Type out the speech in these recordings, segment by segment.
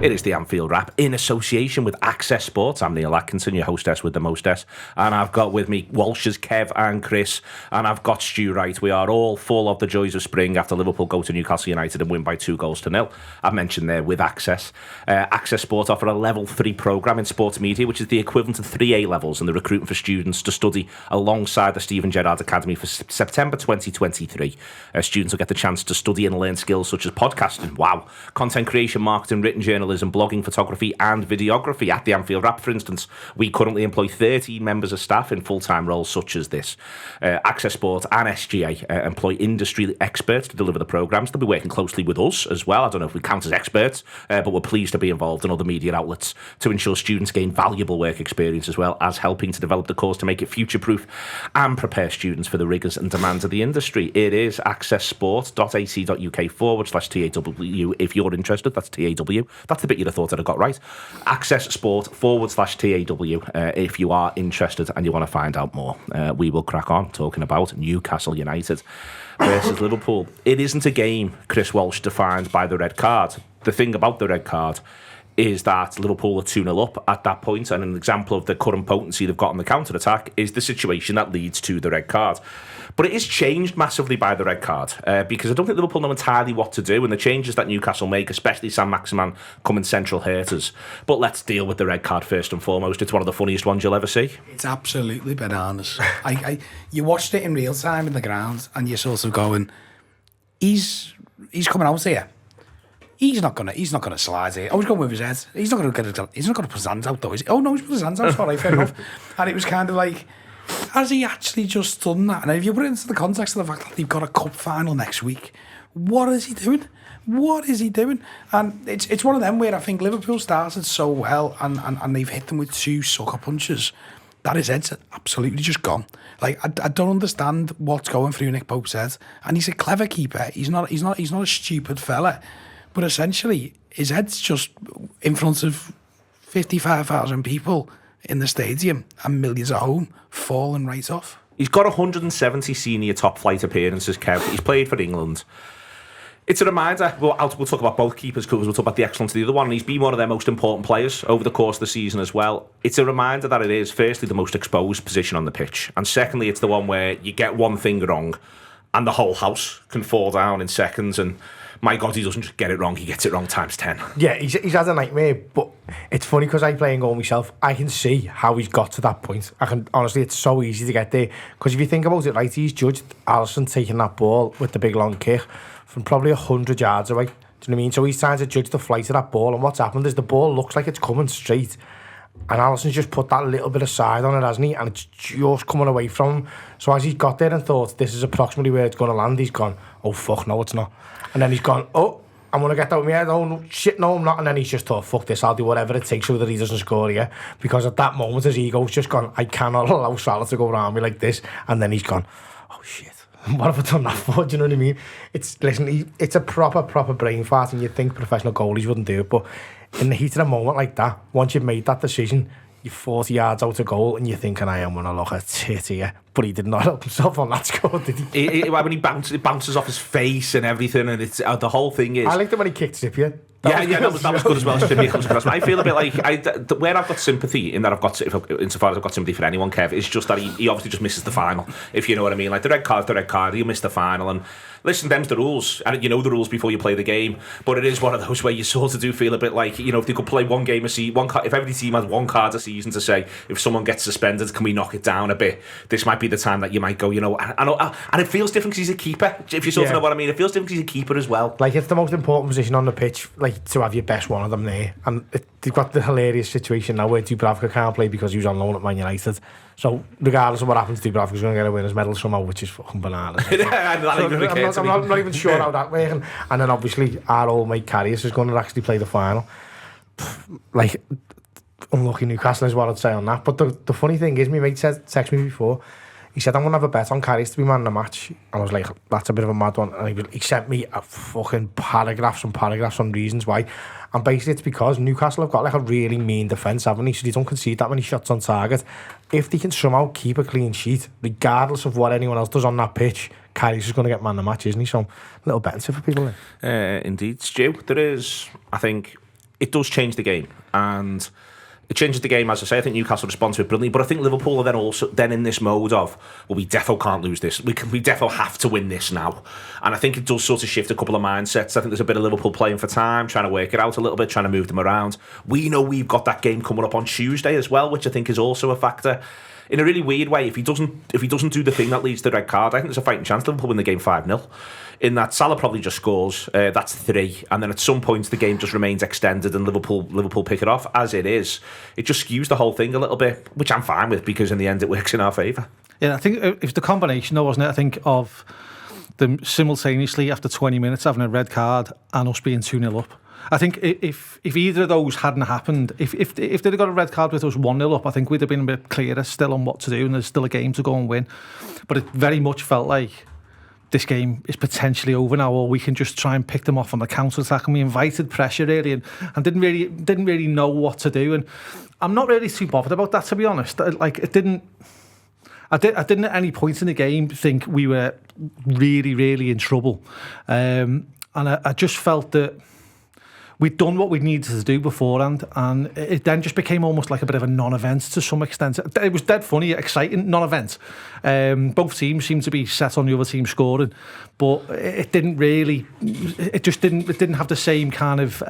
It is the Anfield Wrap in association with Access Sports. I'm Neil Atkinson, your hostess with the mostess. And I've got with me Walsh's Kev and Chris. And I've got Stu Wright. We are all full of the joys of spring after Liverpool go to Newcastle United and win by 2-0. I've mentioned there with Access. Access Sports offer a level 3 programme in sports media, which is the equivalent of 3 A levels, and they're recruiting for students to study alongside the Steven Gerrard Academy for September 2023. Students will get the chance to study and learn skills such as podcasting, content creation, marketing, written journalism, blogging, photography and videography. At the Anfield Wrap, for instance, we currently employ 13 members of staff in full-time roles such as this. Access Sport and SGA employ industry experts to deliver the programmes. They'll be working closely with us as well. I don't know if we count as experts, but we're pleased to be involved in other media outlets to ensure students gain valuable work experience, as well as helping to develop the course to make it future-proof and prepare students for the rigours and demands of the industry. It is accessport.ac.uk/TAW if you're interested. That's TAW. That's the bit you'd have thought that I got right. Accessport./TAW if you are interested and you want to find out more. We will crack on talking about Newcastle United versus Liverpool. It isn't a game, Chris Walsh, defined by the red card. The thing about the red card is that Liverpool are 2-0 up at that point, and an example of the current potency they've got on the counter-attack is the situation that leads to the red card. But it is changed massively by the red card, because I don't think Liverpool know entirely what to do, and the changes that Newcastle make, especially Saint-Maximin coming central, hurt us. But let's deal with the red card first and foremost. It's one of the funniest ones you'll ever see. It's absolutely bananas. You watched it in real time in the ground, and you're sort of going, he's coming out here. He's not gonna slide here. I was going with his head. He's not gonna put his hands out though, is he? Oh no, he's put his hands out. Sorry, fair enough. And it was kind of like, has he actually just done that? And if you put it into the context of the fact that they've got a cup final next week, what is he doing? What is he doing? And it's one of them where I think Liverpool started so well, and they've hit them with 2 sucker punches that his head's absolutely just gone. Like I don't understand what's going through Nick Pope's head. And he's a clever keeper. He's not a stupid fella. But essentially, his head's just in front of 55,000 people in the stadium and millions at home, falling right off. He's got 170 senior top-flight appearances, Kev. He's played for England. It's a reminder, we'll talk about both keepers because we'll talk about the excellence of the other one, and he's been one of their most important players over the course of the season as well. It's a reminder that it is, firstly, the most exposed position on the pitch, and secondly, it's the one where you get one thing wrong and the whole house can fall down in seconds, and my God, he doesn't just get it wrong, he gets it wrong times 10. Yeah, he's had a nightmare, but it's funny because I play in goal myself. I can see how he's got to that point. Honestly, it's so easy to get there. Because if you think about it, right, he's judged Alisson taking that ball with the big long kick from probably 100 yards away. Do you know what I mean? So he's trying to judge the flight of that ball, and what's happened is the ball looks like it's coming straight, and Alisson's just put that little bit of side on it, hasn't he? And it's just coming away from him. So as he's got there and thought, this is approximately where it's going to land, he's gone, oh fuck, no it's not. And then he's gone, oh, I'm going to get that with my head. Oh, no, shit, no, I'm not. And then he's just thought, fuck this, I'll do whatever it takes so that he doesn't score here. Because at that moment, his ego's just gone, I cannot allow Salah to go around me like this. And then he's gone, oh, shit, what have I done that for? Do you know what I mean? It's a proper brain fart, and you'd think professional goalies wouldn't do it. But in the heat of a moment like that, once you've made that decision, you're 40 yards out of goal, and you're thinking, I am going to look at it here. But he did not help himself on that score, did he? When he bounces off his face and everything, and it's the whole thing is... I liked it when he kicked Trippier. That was good as well. I feel a bit like where I've got sympathy in that insofar as I've got sympathy for anyone, Kev, is just that he obviously just misses the final, if you know what I mean. Like the red card, he'll miss the final, and listen, them's the rules, and you know the rules before you play the game. But it is one of those where you sort of do feel a bit like, you know, if they could play one game a season, if every team has one card a season to say, if someone gets suspended, can we knock it down a bit? This might be the time that you might go, you know, and it feels different because he's a keeper. If you sort of know what I mean, it feels different because he's a keeper as well. Like it's the most important position on the pitch, like to have your best one of them there, and they've got the hilarious situation now where Dubravka can't play because he was on loan at Man United. So regardless of what happens, Dubravka's going to get a winner's medal somehow, which is fucking bananas. I'm not even sure how that works. And then obviously our old mate Karius is going to actually play the final. Like, unlucky Newcastle is what I'd say on that. But the funny thing is, my mate texted me before. He said, I'm going to have a bet on Karius to be man in the match. And I was like, that's a bit of a mad one. And he sent me a fucking paragraphs on reasons why. And basically it's because Newcastle have got like a really mean defence, haven't they? So they don't concede that many shots on target. If they can somehow keep a clean sheet, regardless of what anyone else does on that pitch, Karius is going to get man of the match, isn't he? So a little betting tip for people. Indeed, Stu. There is, I think, it does change the game, and it changes the game. As I say, I think Newcastle respond to it brilliantly, but I think Liverpool are then in this mode of, well, we defo can't lose this. We defo have to win this now, and I think it does sort of shift a couple of mindsets. I think there's a bit of Liverpool playing for time, trying to work it out a little bit, trying to move them around. We know we've got that game coming up on Tuesday as well, which I think is also a factor. In a really weird way, if he doesn't do the thing that leads to the red card, I think there's a fighting chance Liverpool win the game 5-0. In that, Salah probably just scores. That's 3, and then at some point the game just remains extended, and Liverpool pick it off. As it is, it just skews the whole thing a little bit, which I'm fine with, because in the end it works in our favour. Yeah, I think it was the combination, though, wasn't it? I think of them simultaneously after 20 minutes having a red card and us being 2-0 up. I think if either of those hadn't happened, if they'd have got a red card with us 1-0 up, I think we'd have been a bit clearer still on what to do, and there's still a game to go and win. But it very much felt like this game is potentially over now, or we can just try and pick them off on the counter attack. And we invited pressure really, and didn't really know what to do. And I'm not really too bothered about that, to be honest. Like I didn't at any point in the game think we were really, really in trouble, and I just felt that we'd done what we needed to do beforehand, and it then just became almost like a bit of a non-event to some extent. It was dead funny, exciting, non-event. Both teams seemed to be set on the other team scoring, but it didn't have the same kind of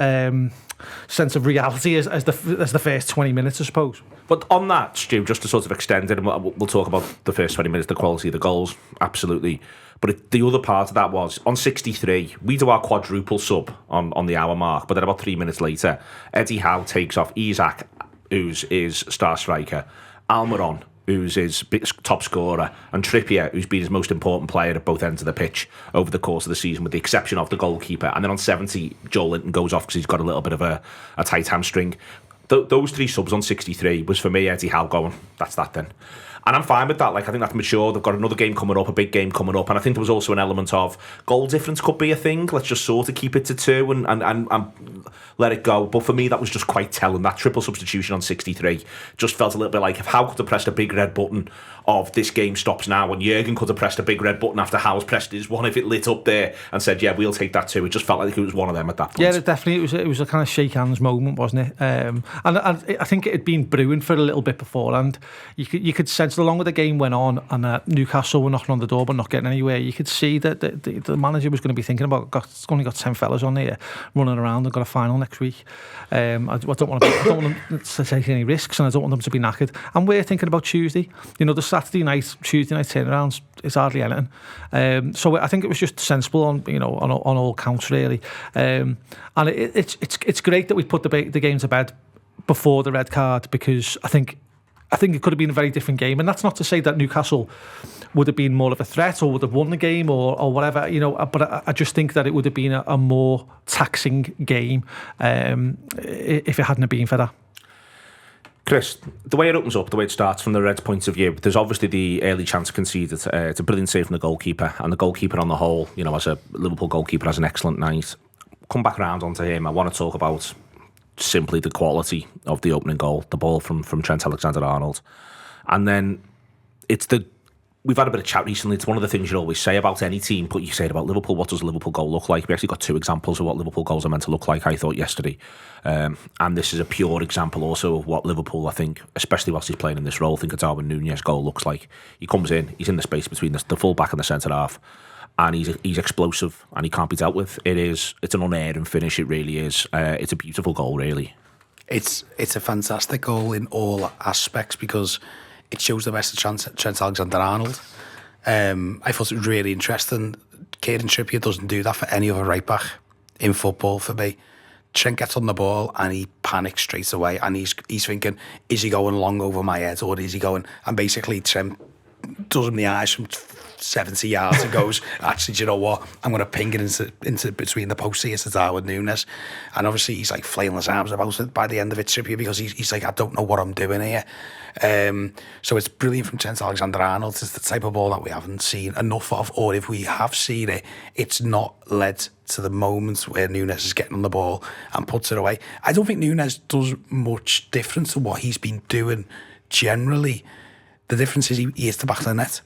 sense of reality as the first 20 minutes, I suppose. But on that, Stu, just to sort of extend it, and we'll talk about the first 20 minutes, the quality of the goals, absolutely. But the other part of that was, on 63, we do our quadruple sub on the hour mark, but then about 3 minutes later, Eddie Howe takes off Isak, who's his star striker, Almiron, who's his top scorer, and Trippier, who's been his most important player at both ends of the pitch over the course of the season, with the exception of the goalkeeper. And then on 70, Joe Linton goes off because he's got a little bit of a tight hamstring. Those 3 subs on 63 was, for me, Eddie Howe going, that's that then. And I'm fine with that. Like, I think that's mature. They've got another game coming up, a big game coming up. And I think there was also an element of goal difference could be a thing. Let's just sort of keep it to 2 and let it go. But for me, that was just quite telling. That triple substitution on 63 just felt a little bit like if Howe could have pressed a big red button of this game stops now, and Jurgen could have pressed a big red button after Howe's pressed his one, if it lit up there and said, yeah, we'll take that too. It just felt like it was one of them at that point. Yeah, definitely. It was a kind of shake hands moment, wasn't it? And I think it had been brewing for a little bit beforehand. You could sense the longer the game went on, and Newcastle were knocking on the door but not getting anywhere, you could see that the manager was going to be thinking about, only got 10 fellas on here running around, and got a final next week. I don't want them to take any risks, and I don't want them to be knackered. And we're thinking about Tuesday. You know, the Tuesday night turnarounds is hardly anything. So I think it was just sensible on all counts really. And it's great that we put the game to bed before the red card, because I think it could have been a very different game. And that's not to say that Newcastle would have been more of a threat or would have won the game or whatever, but I just think that it would have been a more taxing game if it hadn't been for that. Chris, the way it opens up, the way it starts from the Reds' point of view, there's obviously the early chance conceded. It's a brilliant save from the goalkeeper, and the goalkeeper on the whole, as a Liverpool goalkeeper, has an excellent night. Come back around onto him. I want to talk about simply the quality of the opening goal, the ball from Trent Alexander-Arnold. And then we've had a bit of chat recently. It's one of the things you always say about any team, but you say it about Liverpool. What does a Liverpool goal look like? We actually got 2 examples of what Liverpool goals are meant to look like, I thought, yesterday. And this is a pure example also of what Liverpool, I think, especially whilst he's playing in this role, I think a Darwin Nunez goal looks like. He comes in, he's in the space between the full-back and the centre-half, and he's explosive, and he can't be dealt with. It's an unerring finish, it really is. It's a beautiful goal, really. It's a fantastic goal in all aspects, because it shows the best of Trent Alexander-Arnold. I thought it was really interesting. Kieran Trippier doesn't do that for any other right back in football for me. Trent gets on the ball and he panics straight away, and he's thinking, is he going long over my head, or is he going? And basically Trent does him the eyes from 70 yards and goes, actually, do you know what? I'm going to ping it into between the posts here to Darwin Nunez. And obviously he's like flailing his arms about it by the end of it, Trippier, because he's like, I don't know what I'm doing here. So it's brilliant from Trent Alexander-Arnold. It's the type of ball that we haven't seen enough of, or if we have seen it, it's not led to the moments where Nunez is getting on the ball and puts it away. I don't think Nunez does much different to what he's been doing generally. The difference is he is the back of the net.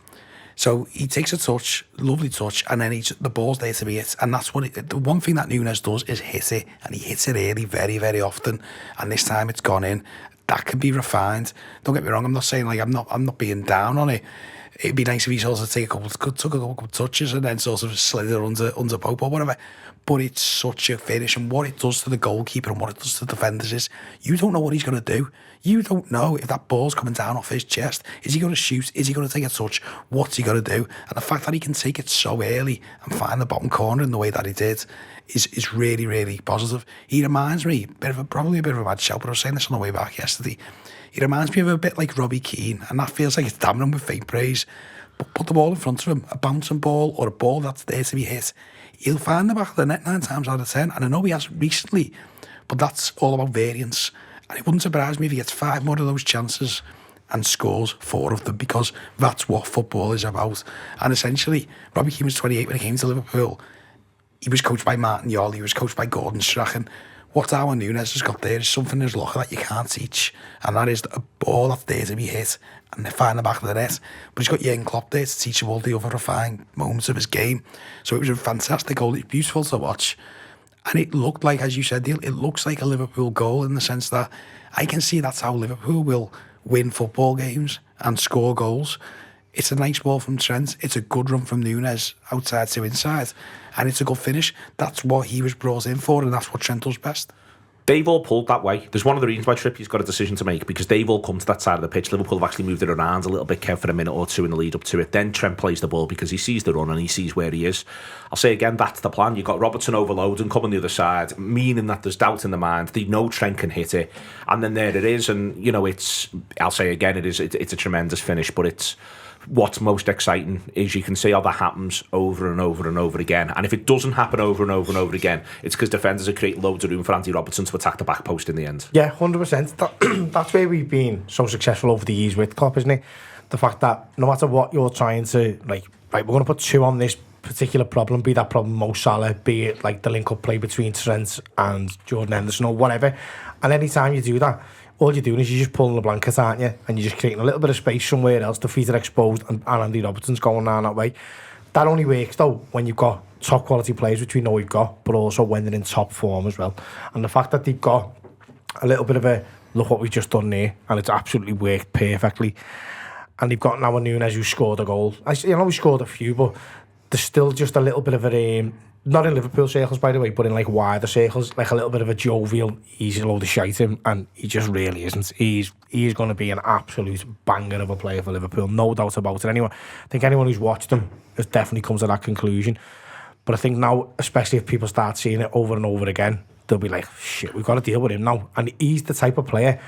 So he takes a touch, lovely touch, and then the ball's there to be hit. And that's what the one thing that Nunez does is hit it, and he hits it early very, very often. And this time it's gone in. That can be refined. Don't get me wrong. I'm not saying like I'm not being down on it. It'd be nice if he sort of took a couple touches and then sort of slid it under Pope or whatever. But it's such a finish, and what it does to the goalkeeper and what it does to the defenders is you don't know what he's going to do. You don't know if that ball's coming down off his chest. Is he going to shoot? Is he going to take a touch? What's he going to do? And the fact that he can take it so early and find the bottom corner in the way that he did is really, really positive. He reminds me, probably a bit of a mad shout, but I was saying this on the way back yesterday. He reminds me of a bit like Robbie Keane, and that feels like it's damning him with fake praise. But put the ball in front of him, a bouncing ball or a ball that's there to be hit. He'll find the back of the net 9 times out of 10, and I know he has recently, but that's all about variance. And it wouldn't surprise me if he gets 5 more of those chances and scores 4 of them, because that's what football is about. And essentially, Robbie Keane was 28 when he came to Liverpool. He was coached by Martin Jol, he was coached by Gordon Strachan. What Darwin Nunez has got there is something in his locker that you can't teach, and that is a ball that's there to be hit and they find the back of the net. But he's got Jurgen Klopp there to teach him all the other refined moments of his game. So it was a fantastic goal. It's beautiful to watch, and it looked like, as you said, Neil, it looks like a Liverpool goal in the sense that I can see that's how Liverpool will win football games and score goals. It's a nice ball from Trent. It's a good run from Nunez outside to inside. And it's a good finish. That's what he was brought in for, and that's what Trent does best. They've all pulled that way. There's one of the reasons why Trippier's got a decision to make, because they've all come to that side of the pitch. Liverpool have actually moved it around a little bit, Kev, for a minute or two in the lead up to it. Then Trent plays the ball because he sees the run and he sees where he is. I'll say again, that's the plan. You've got Robertson overloading, coming the other side, meaning that there's doubt in the mind. They know Trent can hit it. And then there it is. And, you know, I'll say again, it's a tremendous finish, but it's... What's most exciting is you can see how that happens over and over and over again. And if it doesn't happen over and over and over again, it's because defenders are creating loads of room for Andy Robertson to attack the back post in the end. Yeah, 100%. That's where we've been so successful over the years with Klopp, isn't it? The fact that no matter what you're trying to, like, right, we're going to put 2 on this particular problem, be that problem Mo Salah, be it like the link-up play between Trent and Jordan Henderson or whatever. And any time you do that, all you're doing is you're just pulling the blanket, aren't you? And you're just creating a little bit of space somewhere else. The feet are exposed, and Andy Robertson's going down that way. That only works, though, when you've got top quality players, which we know we've got, but also when they're in top form as well. And the fact that they've got a little bit of a, look what we've just done there, and it's absolutely worked perfectly. And they've got now a Nunez who scored a goal. I know he scored a few, but there's still just a little bit of a... not in Liverpool circles, by the way, but in like wider circles, like a little bit of a jovial, easy load of shite him, and he just really isn't. He's going to be an absolute banger of a player for Liverpool, no doubt about it. I think anyone who's watched him has definitely come to that conclusion. But I think now, especially if people start seeing it over and over again, they'll be like, shit, we've got to deal with him now. And he's the type of player,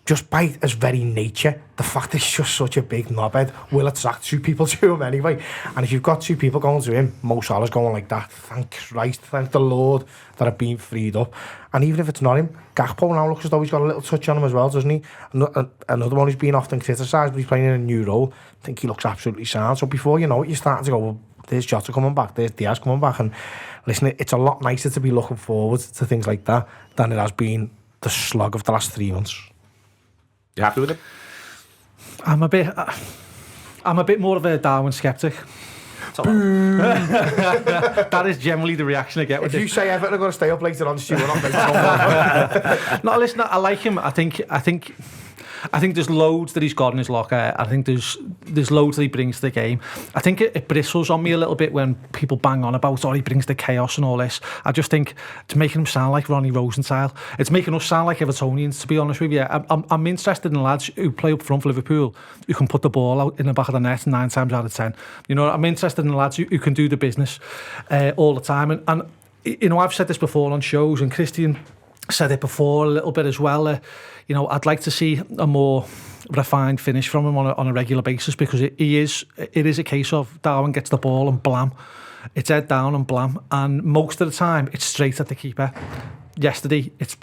just by his very nature, the fact that he's just such a big knobhead will attract 2 people to him anyway. And if you've got 2 people going to him, Mo Salah's going like that. Thank Christ, thank the Lord that I've been freed up. And even if it's not him, Gakpo now looks as though he's got a little touch on him as well, doesn't he? Another one who's been often criticised, but he's playing in a new role. I think he looks absolutely sound. So before you know it, you're starting to go, well, there's Jota coming back, there's Diaz coming back. And listen, it's a lot nicer to be looking forward to things like that than it has been the slog of the last 3 months. You happy with it? I'm a bit more of a Darwin skeptic. That is generally the reaction I get with if it. You say Everton are going to stay up later on, Stu, we're not making No, listen, I like him. I think there's loads that he's got in his locker. I think there's loads that he brings to the game. I think it bristles on me a little bit when people bang on about, he brings the chaos and all this. I just think it's making him sound like Ronnie Rosenthal. It's making us sound like Evertonians, to be honest with you. I'm interested in lads who play up front for Liverpool, who can put the ball out in the back of the net 9 times out of 10. You know, I'm interested in lads who can do the business all the time. And you know, I've said this before on shows, and Kristian said it before a little bit as well. You know, I'd like to see a more refined finish from him on a regular basis, because it is a case of Darwin gets the ball and blam, it's head down and blam, and most of the time it's straight at the keeper. Yesterday it's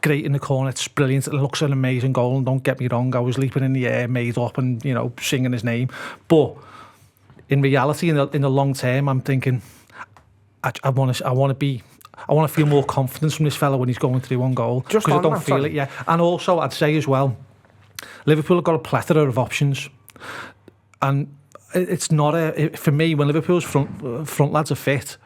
great in the corner, it's brilliant, it looks an amazing goal, and don't get me wrong, I was leaping in the air, made up, and you know, singing his name. But in reality, in the long term, I'm thinking I want to feel more confidence from this fella when he's going through one goal, because I don't feel it yet. And also, I'd say as well, Liverpool have got a plethora of options, and it's not for me, when Liverpool's front lads are fit,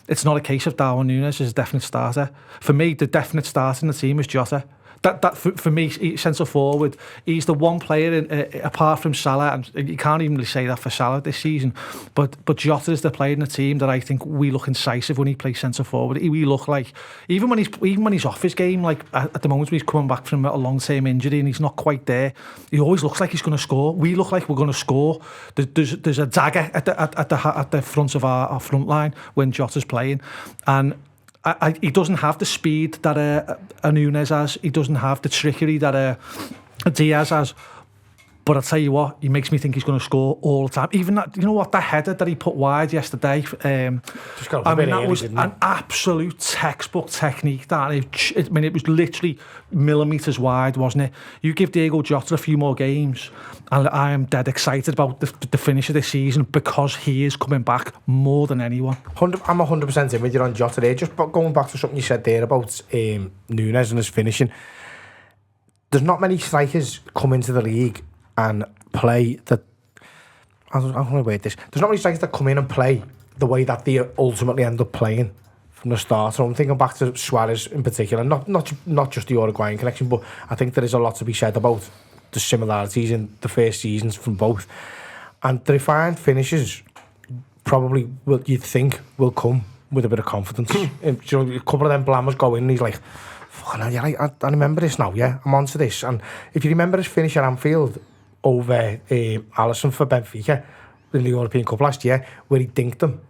it's not a case of Darwin Nunez is a definite starter. For me, the definite starter in the team is Jota. That for me, centre forward, he's the one player apart from Salah, and you can't even really say that for Salah this season. But Jota is the player in the team that I think we look incisive when he plays centre forward. We look like even when he's off his game, like at the moment when he's coming back from a long-term injury and he's not quite there, he always looks like he's going to score. We look like we're going to score. There's a dagger at the front of our front line when Jota's playing, and he doesn't have the speed that a Nunez has. He doesn't have the trickery that a Diaz has. But I'll tell you what, he makes me think he's going to score all the time. Even that, that header that he put wide yesterday. That was an absolute textbook technique. It was literally millimetres wide, wasn't it? You give Diego Jota a few more games, and I am dead excited about the finish of this season because he is coming back more than anyone. I'm 100% in with you on Jota there. Just going back to something you said there about Nunez and his finishing. There's not many strikers come into the league and play that. I'm going to wait this. There's not many strikers that come in and play the way that they ultimately end up playing from the start. So I'm thinking back to Suarez in particular, not just the Uruguayan connection, but I think there is a lot to be said about the similarities in the first seasons from both. And the refined finishes probably you'd think will come with a bit of confidence. A couple of them blammers go in and he's like, fucking hell, yeah, I remember this now, yeah, I'm onto this. And if you remember his finish at Anfield over Alisson for Benfica in the European Cup last year, where he dinked them.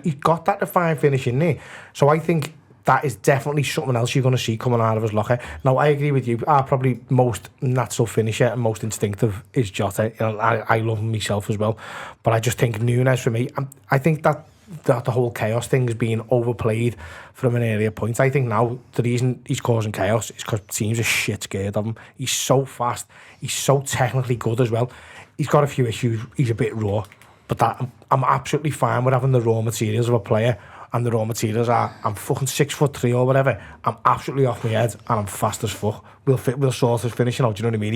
He got that refined finish in there. So I think that is definitely something else you're going to see coming out of his locker. Now, I agree with you. Our probably most natural finisher and most instinctive is Jota. I love him myself as well. But I just think Nunez, for me, I think that the whole chaos thing is being overplayed from an earlier point. I think now the reason he's causing chaos is because teams are shit scared of him. He's so fast. He's so technically good as well. He's got a few issues. He's a bit raw. But I'm absolutely fine with having the raw materials of a player. And the raw materials are, I'm fucking 6'3" or whatever. I'm absolutely off my head and I'm fast as fuck. We'll sort his finishing out. Do you know what I mean?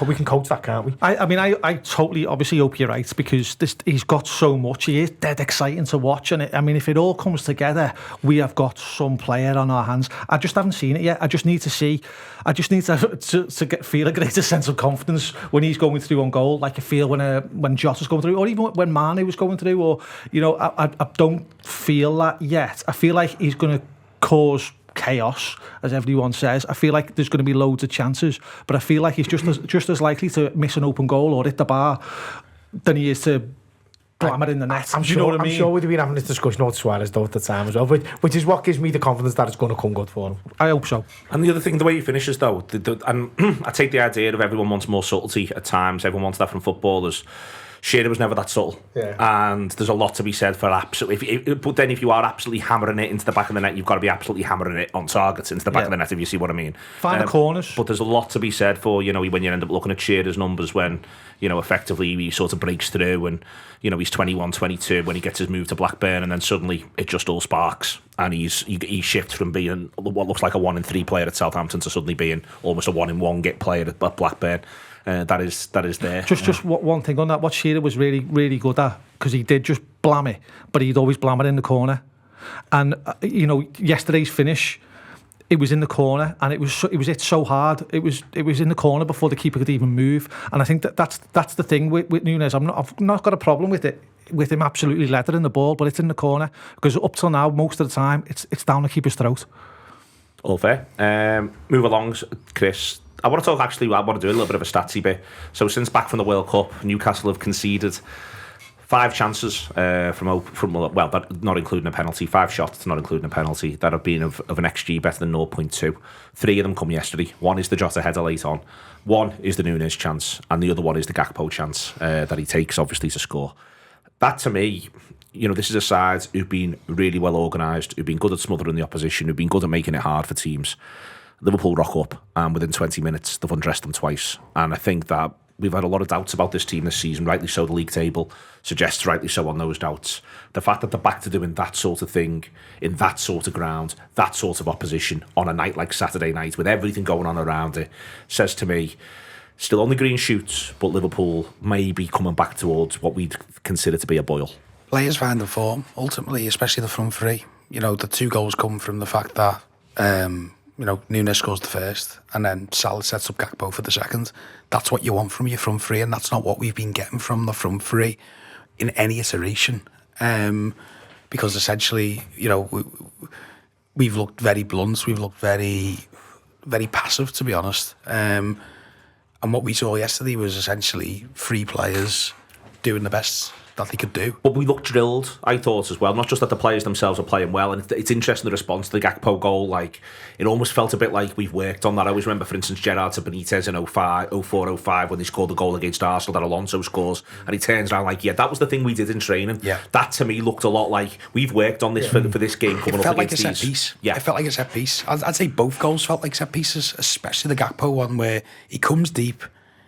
We can coach that, can't we? I totally obviously hope you're right because he's got so much. He is dead exciting to watch, and if it all comes together, we have got some player on our hands. I just haven't seen it yet. I just need to see. I just need to feel a greater sense of confidence when he's going through on goal, like I feel when Jota's going through, or even when Mane was going through. Or I don't feel that yet. I feel like he's going to cause chaos, as everyone says. I feel like there's going to be loads of chances, but I feel like he's just as likely to miss an open goal or hit the bar than he is to blam it in the net. I'm sure we've been having this discussion about Suarez though at the time as well, which is what gives me the confidence that it's going to come good for him. I hope so. And the other thing, the way he finishes though, and I take the idea of everyone wants more subtlety at times. Everyone wants that from footballers. Shearer was never that subtle, and there's a lot to be said for absolutely. But then, if you are absolutely hammering it into the back of the net, you've got to be absolutely hammering it on targets into the back of the net. If you see what I mean, find the corners. But there's a lot to be said for when you end up looking at Shearer's numbers when effectively he sort of breaks through and he's 21, 22 when he gets his move to Blackburn, and then suddenly it just all sparks and he shifts from being what looks like a 1 in 3 player at Southampton to suddenly being almost a 1 in 1 player at Blackburn. That is there. Just one thing on that. What Shearer was really, really good at, because he did just blam it, but he'd always blam it in the corner. And yesterday's finish, it was in the corner, and it was hit so hard. It was in the corner before the keeper could even move. And I think that's the thing with Nunez. I've not got a problem with it, with him absolutely leathering the ball, but it's in the corner because up till now, most of the time, it's down the keeper's throat. All fair. Move along, Chris. I want to do a little bit of a statsy bit. So since back from the World Cup, Newcastle have conceded 5 chances from not including a penalty, 5 shots, not including a penalty, that have been of an XG better than 0.2. 3 of them come yesterday. 1 is the Jota header late on. 1 is the Nunez chance, and the other one is the Gakpo chance that he takes, obviously, to score. That, to me, this is a side who've been really well organised, who've been good at smothering the opposition, who've been good at making it hard for teams. Liverpool rock up, and within 20 minutes, they've undressed them twice. And I think that we've had a lot of doubts about this team this season, rightly so. The league table suggests rightly so on those doubts. The fact that they're back to doing that sort of thing, in that sort of ground, that sort of opposition, on a night like Saturday night, with everything going on around it, says to me Still on the green shoots, but Liverpool may be coming back towards what we'd consider to be a boil. Players find the form, ultimately, especially the front three. You know, the 2 goals come from the fact that, Nunez scores the first and then Salah sets up Gakpo for the second. That's what you want from your front three, and that's not what we've been getting from the front three in any iteration. Because essentially, we've looked very blunt, we've looked very, very passive, to be honest. And what we saw yesterday was essentially 3 players doing the best that they could do. But we looked drilled, I thought, as well. Not just that the players themselves are playing well, and it's interesting the response to the Gakpo goal. Like, it almost felt a bit like we've worked on that. I always remember, for instance, Gerrard to Benitez in 04-05 when they scored the goal against Arsenal that Alonso scores, and he turns around like, yeah, that was the thing we did in training. Yeah. That to me looked a lot like we've worked on this for this game coming up against these. It felt like a set piece. Yeah. It felt like a set piece. I'd say both goals felt like set pieces, especially the Gakpo one where he comes deep,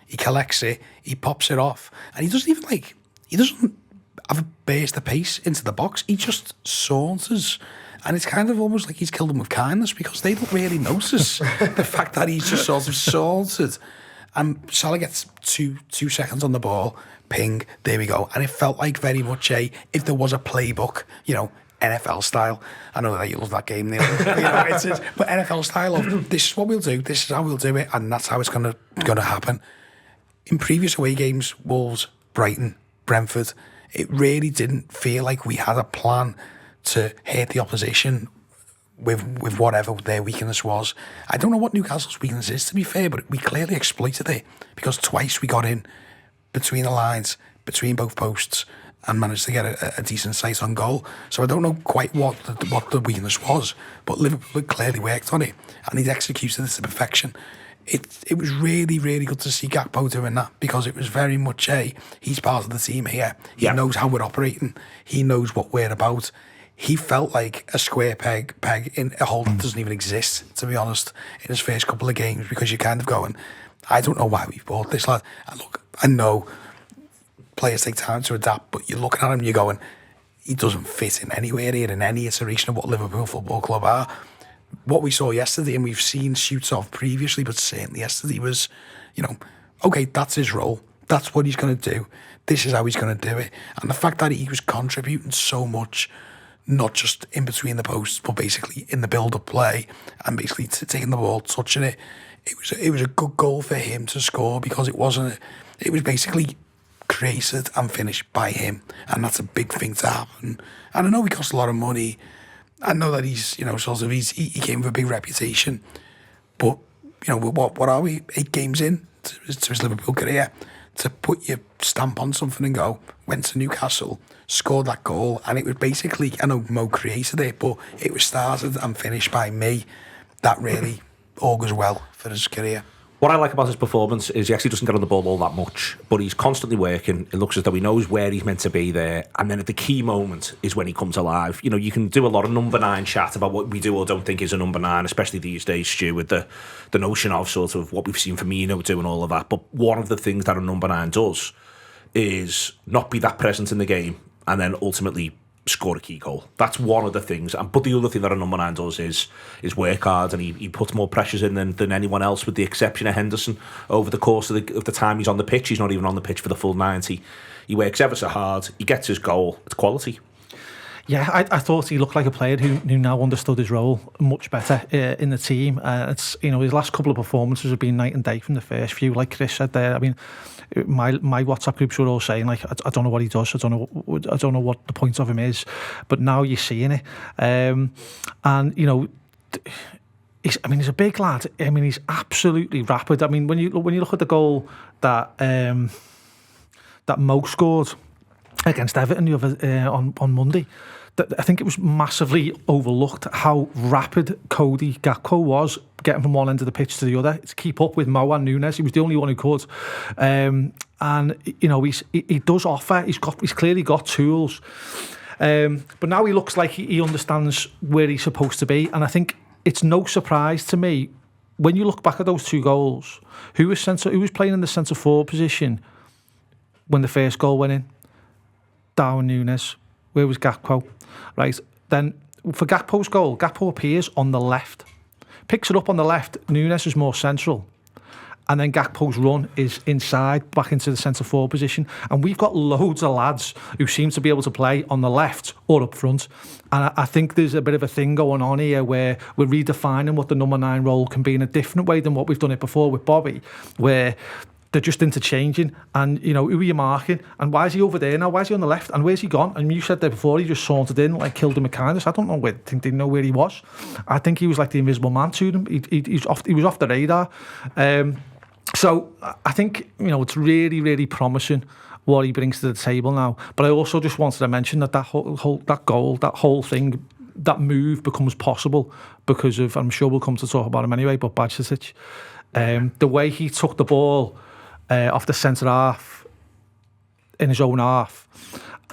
he collects it, he pops it off, and he doesn't have a burst of pace into the box. He just saunters, and it's kind of almost like he's killed them with kindness, because they don't really notice the fact that he's just sort of sauntered. And Salah gets two seconds on the ball, ping, there we go. And it felt like very much if there was a playbook, NFL style. I know that you love that game, Neil. But NFL style of, this is what we'll do, this is how we'll do it, and that's how it's gonna happen. In previous away games, Wolves, Brighton, Brentford, it really didn't feel like we had a plan to hit the opposition with whatever their weakness was. I don't know what Newcastle's weakness is, to be fair, but we clearly exploited it, because twice we got in between the lines, between both posts, and managed to get a decent sight on goal. So I don't know quite what the weakness was, but Liverpool clearly worked on it, and he's executed it to perfection. It was really, really good to see Gakpo doing that, because it was very much he's part of the team here. He knows how we're operating. He knows what we're about. He felt like a square peg in a hole that doesn't even exist, to be honest, in his first couple of games, because you're kind of going, I don't know why we bought this lad. And look, I know players take time to adapt, but you're looking at him, you're going, he doesn't fit in anywhere here in any iteration of what Liverpool Football Club are. What we saw yesterday, and we've seen shoots of previously, but certainly yesterday was, okay, that's his role. That's what he's going to do. This is how he's going to do it. And the fact that he was contributing so much, not just in between the posts, but basically in the build-up play, and basically taking the ball, touching it, it was a good goal for him to score, because it was basically created and finished by him, and that's a big thing to happen. And I know he cost a lot of money. I know that he's, he came with a big reputation, but, what are we, 8 games in to his Liverpool career, to put your stamp on something and go, went to Newcastle, scored that goal, and it was basically, I know Mo created it, but it was started and finished by me. That really augurs well for his career. What I like about his performance is he actually doesn't get on the ball all that much, but he's constantly working. It looks as though he knows where he's meant to be there. And then at the key moment is when he comes alive. You can do a lot of number 9 chat about what we do or don't think is a number 9, especially these days, Stu, with the notion of sort of what we've seen Firmino do and all of that. But one of the things that a number 9 does is not be that present in the game and then ultimately score a key goal. That's one of the things. But the other thing that a number 9 does is work hard, and he puts more pressures in than anyone else, with the exception of Henderson. Over the course of the time he's on the pitch, he's not even on the pitch for the full 90. He works ever so hard. He gets his goal. It's quality. Yeah, I thought he looked like a player who now understood his role much better in the team. It's his last couple of performances have been night and day from the first few. Like Chris said there, I mean, my WhatsApp groups were all saying, like, I don't know what he does. I don't know what the point of him is. But now you're seeing it, he's a big lad. I mean, he's absolutely rapid. I mean, when you look at the goal that Mo scored against Everton the other on Monday, I think it was massively overlooked how rapid Cody Gakpo was getting from one end of the pitch to the other to keep up with Mo and Nunez. He was the only one who could, and he does offer. He's clearly got tools, but now he looks like he understands where he's supposed to be. And I think it's no surprise to me when you look back at those 2 goals. Who was playing in the centre forward position when the first goal went in? Darwin Nunez. Where was Gakpo? Right, then for Gakpo's goal, Gakpo appears on the left, picks it up on the left. Nunez is more central, and then Gakpo's run is inside, back into the centre forward position. And we've got loads of lads who seem to be able to play on the left or up front. And I think there's a bit of a thing going on here where we're redefining what the number 9 role can be in a different way than what we've done it before with Bobby, where they're just interchanging, and who are you marking, and why is he over there now, why is he on the left, and where's he gone? And you said there before he just sauntered in, like, killed him with kindness. I don't know where, think they know where he was. I think he was like the invisible man to them. He was off the radar. So I think it's really, really promising what he brings to the table now. But I also just wanted to mention that that goal, that whole thing, that move becomes possible because of, I'm sure we'll come to talk about him anyway, but Bajcetic, the way he took the ball off the centre half in his own half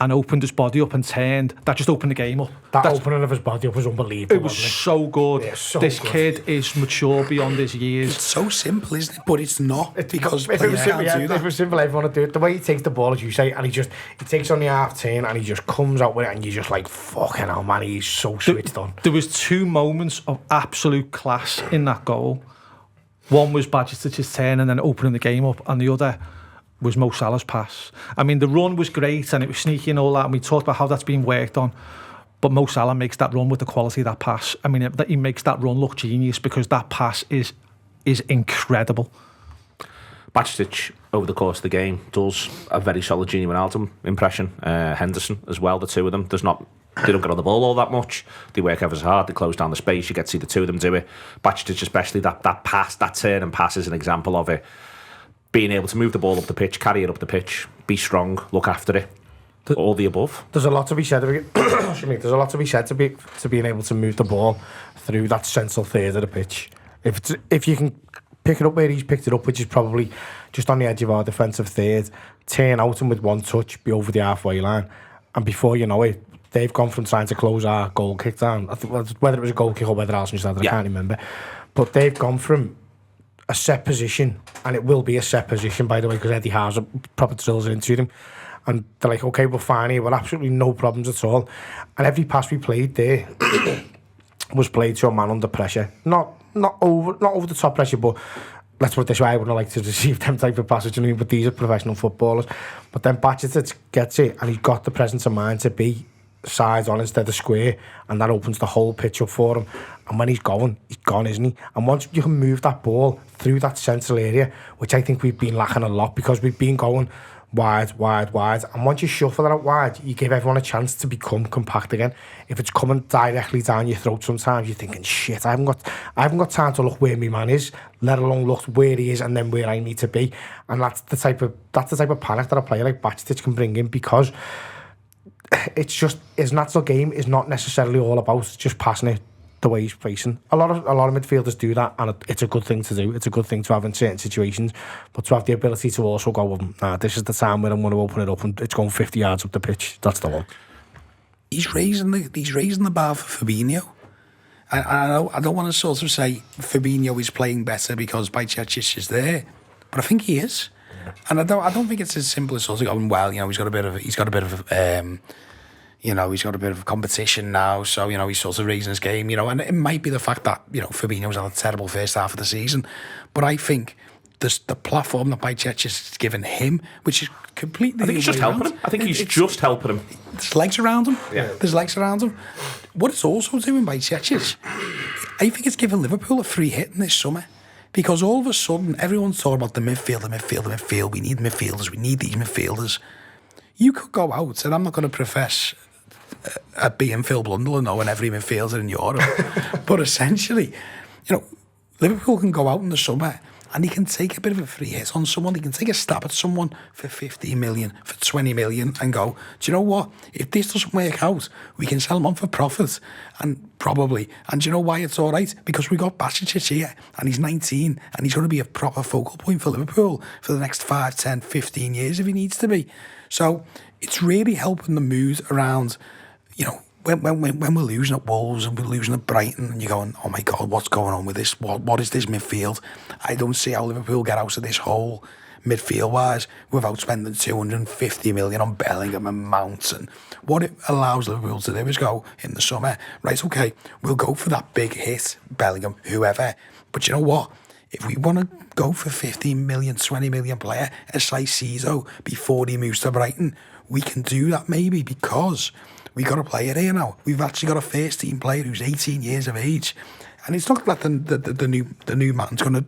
and opened his body up and turned, that just opened the game up. That opening of his body up was unbelievable. It was so good. Yeah, so this good. Kid is mature beyond his years. It's so simple, isn't it? But it's not, because if it was simple, if it was simple, everyone would do it. The way he takes the ball, as you say, and he takes on the half turn and he just comes out with it, and you're just like, fucking hell, man, he's so switched on. There was 2 moments of absolute class in that goal. One was Bajcetic's turn and then opening the game up, and the other was Mo Salah's pass. I mean, the run was great and it was sneaky and all that, and we talked about how that's been worked on, but Mo Salah makes that run with the quality of that pass. I mean, he makes that run look genius, because that pass is incredible. Bajcetic, over the course of the game, does a very solid Gini Wijnaldum impression. Henderson as well, the two of them. They don't get on the ball all that much. They work ever so hard. They close down the space. You get to see the two of them do it. Bajcetic, especially that pass, that turn and pass, is an example of it. Being able to move the ball up the pitch, carry it up the pitch, be strong, look after it. All the above. There's a lot to be said. There's a lot to be said to being able to move the ball through that central third of the pitch. If you can pick it up where he's picked it up, which is probably just on the edge of our defensive third, turn out and with one touch be over the halfway line, and before you know it, they've gone from trying to close our goal kick down. I think whether it was a goal kick or whether Alisson started, I can't remember. But they've gone from a set position, and it will be a set position, by the way, because Eddie Howe's proper drills it into them. And they're like, okay, we're fine here. We're absolutely no problems at all. And every pass we played there was played to a man under pressure. Not over the top pressure, but let's put it this way, I wouldn't like to receive them type of passes, you know, but these are professional footballers. But then Bajcetic gets it, and he's got the presence of mind to be sides on instead of square, and that opens the whole pitch up for him. And when he's gone, isn't he? And once you can move that ball through that central area, which I think we've been lacking a lot, because we've been going wide, and once you shuffle it out wide, you give everyone a chance to become compact again. If it's coming directly down your throat, sometimes you're thinking, shit, I haven't got time to look where my man is, let alone look where he is and then where I need to be. And that's the type of panic that a player like Bajcetic can bring in, because his natural game is not necessarily all about just passing it the way he's facing. A lot of midfielders do that, and it's a good thing to do. It's a good thing to have in certain situations, but to have the ability to also go, this is the time when I'm going to open it up and it's going 50 yards up the pitch. That's the one. He's raising the bar for Fabinho. I don't want to sort of say Fabinho is playing better because Bajcetic is there, but I think he is. And I don't think it's as simple as sort of going, well, he's got a bit of competition now, so he's sort of raising his game, and it might be the fact that Fabinho's had a terrible first half of the season, but I think the platform that Bajcetic has given him, which is completely, I think he's just helping him. I think he's just helping him. There's legs around him. Yeah. There's legs around him. What it's also doing, Bajcetic, I think it's giving Liverpool a free hit in this summer. Because all of a sudden, everyone's talking about the midfield. We need midfielders. We need these midfielders. You could go out, and I'm not going to profess being Phil Blundell and knowing every midfielder in Europe. But essentially, Liverpool can go out in the summer and he can take a bit of a free hit on someone. He can take a stab at someone for 15 million, for 20 million, and go, do you know what? If this doesn't work out, we can sell them on for profit. And probably. And do you know why it's all right? Because we got Bajcetic here, and he's 19, and he's going to be a proper focal point for Liverpool for the next 5, 10, 15 years if he needs to be. So it's really helping the mood around, when we're losing at Wolves and we're losing at Brighton, and you're going, oh my God, what's going on with this? What is this midfield? I don't see how Liverpool get out of this hole midfield-wise without spending 250 million on Bellingham and Mount. And what it allows Liverpool to do is go in the summer, right, okay, we'll go for that big hit, Bellingham, whoever. But you know what? if we want to go for 15 million, 20 million player, a Caicedo, before he moves to Brighton, we can do that maybe because we got a player here now. We've actually got a first team player who's 18 years of age. And it's not like the new man's going to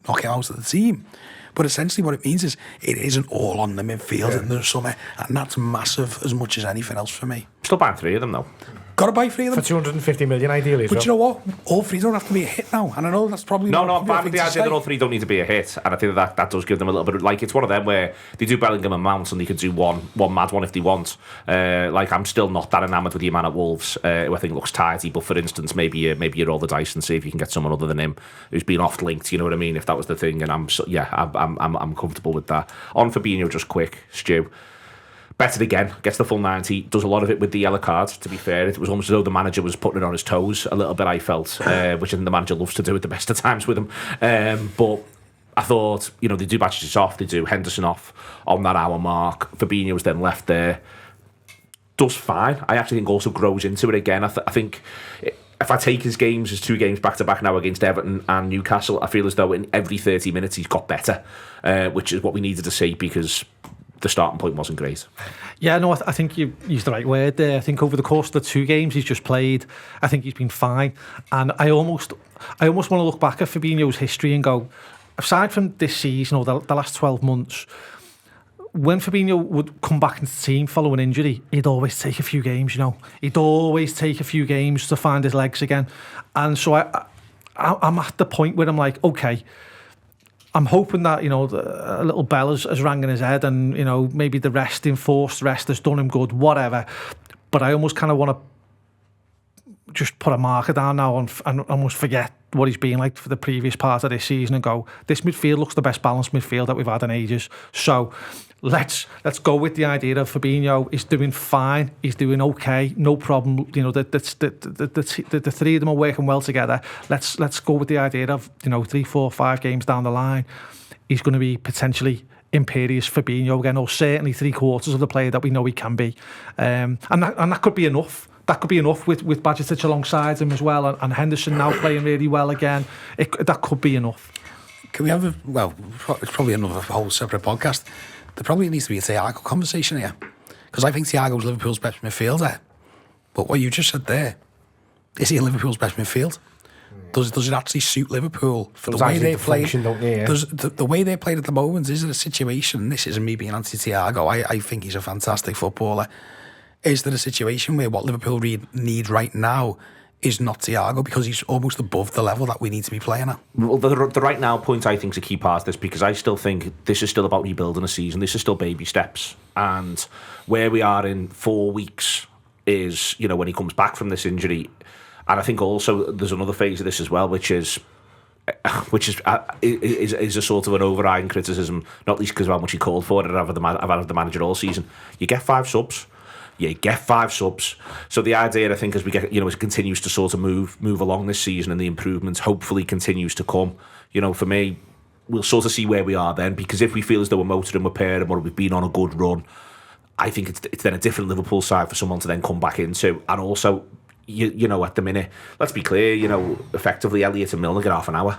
knock him out of the team. But essentially what it means is it isn't all on the midfield in the summer. And that's massive as much as anything else for me. Still buying 3 of them, though. Got to buy 3 of them. For 250 million, ideally. But you know what? All 3 don't have to be a hit now. And I know that's probably... No, I'm fine with the idea that all 3 don't need to be a hit. And I think that does give them a little bit of... Like, it's one of them where they do Bellingham and Mount and they could do one mad one if they want. Like, I'm still not that enamoured with the man at Wolves, who I think looks tidy. But, for instance, maybe you roll the dice and see if you can get someone other than him who's been off-linked, you know what I mean? If that was the thing. And I'm comfortable with that. On Fabinho, just quick, Stu. Betted again, gets the full 90, does a lot of it with the yellow card, to be fair. It was almost as though the manager was putting it on his toes a little bit, I felt, which I think the manager loves to do at the best of times with him. But I thought, they do Batches off, they do Henderson off on that hour mark. Fabinho was then left there. Does fine. I actually think also grows into it again. I think if I take his games, his 2 games back-to-back now against Everton and Newcastle, I feel as though in every 30 minutes he's got better, which is what we needed to see because the starting point wasn't great. Yeah, no, I think you used the right word there. I think over the course of the 2 games he's just played, I think he's been fine. And I almost want to look back at Fabinho's history and go, aside from this season or the last 12 months, when Fabinho would come back into the team following injury, he'd always take a few games, He'd always take a few games to find his legs again. And so I'm at the point where I'm like, okay, I'm hoping that, a little bell has rang in his head and, maybe the enforced rest has done him good, whatever. But I almost kind of want to just put a marker down now and almost forget what he's been like for the previous part of this season and go, this midfield looks the best balanced midfield that we've had in ages. So let's go with the idea of Fabinho. He's doing fine. He's doing okay. No problem. The 3 of them are working well together. Let's go with the idea of 3, 4, 5 games down the line, he's going to be potentially imperious Fabinho again, or certainly 3/4 of the player that we know he can be. And that could be enough. That could be enough with Bajcetic alongside him as well, and Henderson now playing really well again. That could be enough. Can we have it's probably another whole separate podcast. There probably needs to be a Thiago conversation here, because I think Thiago's Liverpool's best midfielder. But what you just said there, is he Liverpool's best midfield? Does it actually suit Liverpool for the way they play? The way they played at the moment, is it a situation? This isn't me being anti-Thiago. I think he's a fantastic footballer. Is there a situation where what Liverpool need right now is not Thiago, because he's almost above the level that we need to be playing at? Well, the right now point I think is a key part of this, because I still think this is still about rebuilding a season. This is still baby steps, and where we are in 4 weeks is when he comes back from this injury. And I think also there's another phase of this as well, which is a sort of an overriding criticism, not least because of how much he called for it out of the manager all season. You get 5 subs. So the idea, I think, as we get, as it continues to sort of move along this season and the improvements hopefully continues to come, for me, we'll sort of see where we are then, because if we feel as though we're motored and we're paired or we've been on a good run, I think it's then a different Liverpool side for someone to then come back into. And also, at the minute, let's be clear, effectively Elliott and Milner get half an hour.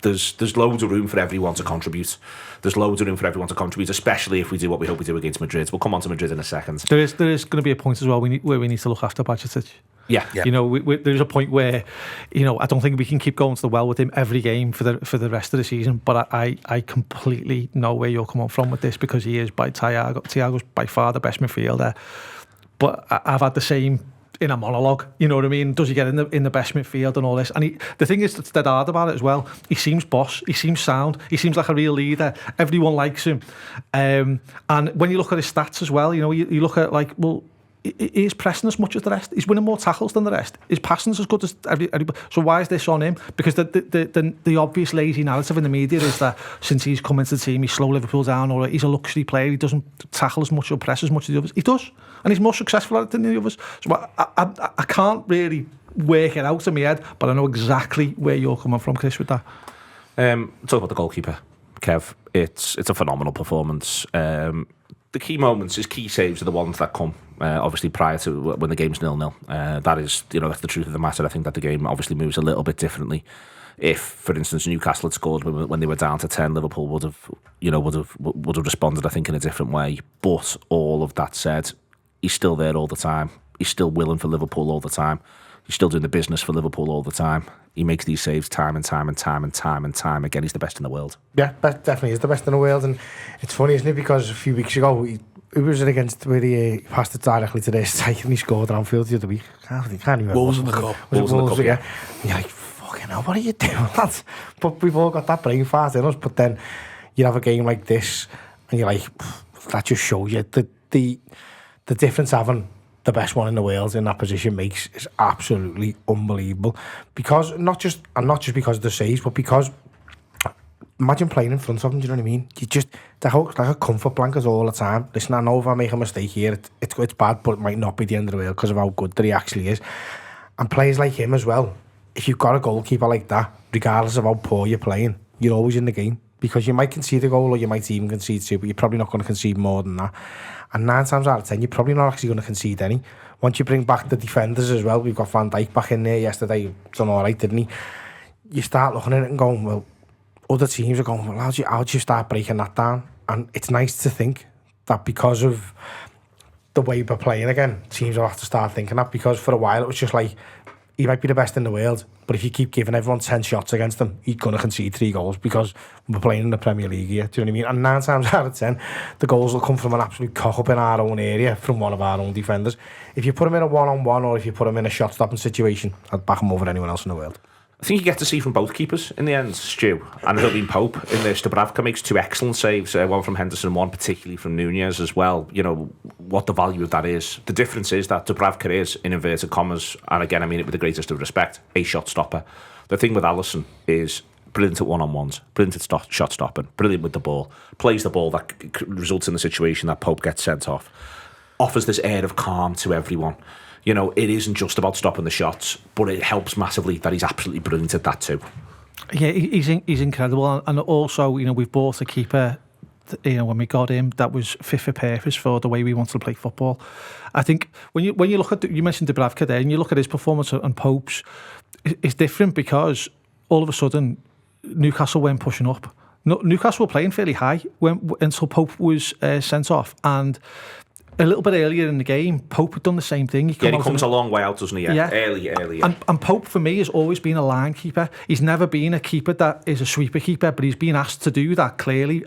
There's loads of room for everyone to contribute. Especially if we do what we hope we do against Madrid. We'll come on to Madrid in a second. There is going to be a point as well where we need to look after Bajcetic. Yeah. There's a point where, I don't think we can keep going to the well with him every game for the rest of the season. But I completely know where you're coming from with this, because he is Thiago's by far the best midfielder. But I've had the same in a monologue, you know what I mean? Does he get in the best midfield and all this? And the thing is that's dead hard about it as well. He seems boss. He seems sound. He seems like a real leader. Everyone likes him. And when you look at his stats as well, you look at he's pressing as much as the rest. He's winning more tackles than the rest. His passing's as good as everybody. So why is this on him? Because the obvious lazy narrative in the media is that since he's come into the team, he's slow Liverpool down, or he's a luxury player. He doesn't tackle as much or press as much as the others. He does, and he's more successful at it than the others. So I can't really work it out in my head, but I know exactly where you're coming from, Chris, with that. Talk about the goalkeeper, Kev. It's a phenomenal performance. The key moments, his key saves are the ones that come obviously prior to when the game's 0-0. That is, that's the truth of the matter. I think that the game obviously moves a little bit differently. if, for instance, Newcastle had scored when they were down to 10, Liverpool would have responded, I think, in a different way. But all of that said, he's still there all the time. He's still willing for Liverpool all the time. He's still doing the business for Liverpool all the time. He makes these saves time and time and time and time and time again. He's the best in the world. Yeah, definitely is the best in the world. And it's funny, isn't it? Because a few weeks ago, who was it against where he passed it directly to their strike and he scored at Anfield the other week? I can't even remember. Wolves in the cup. Wolves in the cup, yeah. And you're like, fucking hell, what are you doing, lads? But we've all got that brain fart in us. But then you have a game like this and you're like, that just shows you the difference having the best one in the world in that position makes is absolutely unbelievable. Because not just because of the saves, but because imagine playing in front of him. Do you know what I mean? You just like a comfort blanket all the time. Listen, I know if I make a mistake here, it's bad, but it might not be the end of the world because of how good that he actually is. And players like him as well. If you've got a goalkeeper like that, regardless of how poor you're playing, you're always in the game because you might concede a goal or you might even concede two, but you're probably not going to concede more than that. And 9 times out of 10, you're probably not actually going to concede any. Once you bring back the defenders as well, we've got Van Dijk back in there yesterday, done all right, didn't he? You start looking at it and going, well, other teams are going, well, how do you start breaking that down? And it's nice to think that because of the way we're playing again, teams will have to start thinking that, because for a while it was just like, he might be the best in the world, but if you keep giving everyone 10 shots against him, he's going to concede 3 goals because we're playing in the Premier League here. Do you know what I mean? And 9 times out of 10, the goals will come from an absolute cock-up in our own area from one of our own defenders. If you put him in a one-on-one or if you put him in a shot-stopping situation, I'd back him over anyone else in the world. I think you get to see from both keepers in the end, Stu. And it'll be Pope in this. Dubravka makes 2 excellent saves, one from Henderson and one particularly from Nunez as well. You know, what the value of that is. The difference is that Dubravka is, in inverted commas, and again I mean it with the greatest of respect, a shot stopper. The thing with Alisson is brilliant at one-on-ones, brilliant at shot stopping, brilliant with the ball, plays the ball that results in the situation that Pope gets sent off, offers this air of calm to everyone. You know, it isn't just about stopping the shots, but it helps massively that he's absolutely brilliant at that too. Yeah, he's incredible. And also, you know, we've bought a keeper, you know, when we got him, that was fit for purpose for the way we want to play football. I think when you look at, you mentioned Dubravka there, and you look at his performance and Pope's, it's different because all of a sudden Newcastle weren't pushing up. Newcastle were playing fairly high until Pope was sent off, and a little bit earlier in the game, Pope had done the same thing. He comes a long way out, doesn't he? Yeah. Early. Yeah. And Pope, for me, has always been a line keeper. He's never been a keeper that is a sweeper keeper, but he's been asked to do that, clearly.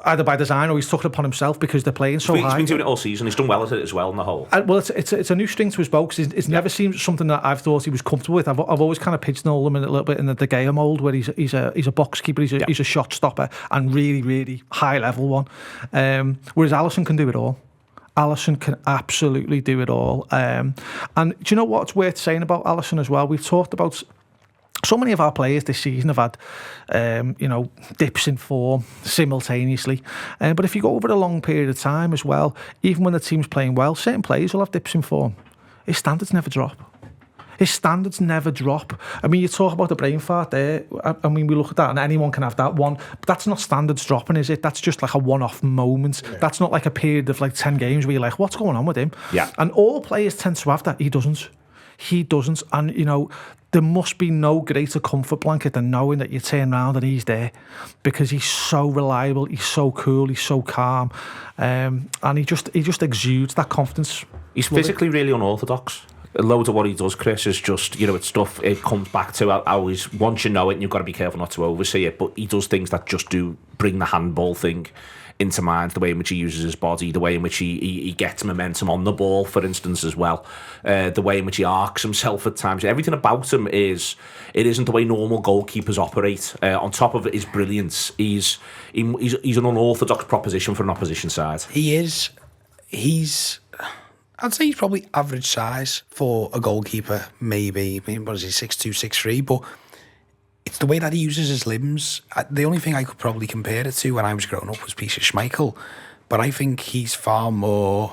Either by design or he's took it upon himself because they're playing so high. He's been doing it all season. He's done well at it as well in the whole. Well, it's a new string to his bow because it's never seemed something that I've thought he was comfortable with. I've always kind of pigeonholed him in a little bit in the De Gea mould, where he's a box keeper, he's a shot stopper and really, really high level one. Whereas Alisson can do it all. Alisson can absolutely do it all. And do you know what's worth saying about Alisson as well? We've talked about so many of our players this season have had, dips in form simultaneously. But if you go over a long period of time as well, even when the team's playing well, certain players will have dips in form. His standards never drop. His standards never drop. I mean, you talk about the brain fart there. I mean, we look at that and anyone can have that one. But that's not standards dropping, is it? That's just like a one-off moment. Yeah. That's not like a period of like 10 games where you're like, what's going on with him? Yeah. And all players tend to have that. He doesn't. And, you know, there must be no greater comfort blanket than knowing that you turn around and he's there, because he's so reliable, he's so cool, he's so calm, and he just exudes that confidence. He's physically really unorthodox. Loads of what he does, Chris, is just, you know, it's stuff, it comes back to how he's, once you know it, and you've got to be careful not to oversee it, but he does things that just do bring the handball thing into mind, the way in which he uses his body, the way in which he gets momentum on the ball, for instance, as well, the way in which he arcs himself at times. Everything about him it isn't the way normal goalkeepers operate. On top of his brilliance, he's an unorthodox proposition for an opposition side. He is. I'd say he's probably average size for a goalkeeper, maybe. I mean, what is he, 6'2", 6'3", but it's the way that he uses his limbs. The only thing I could probably compare it to when I was growing up was Peter Schmeichel, but I think he's far more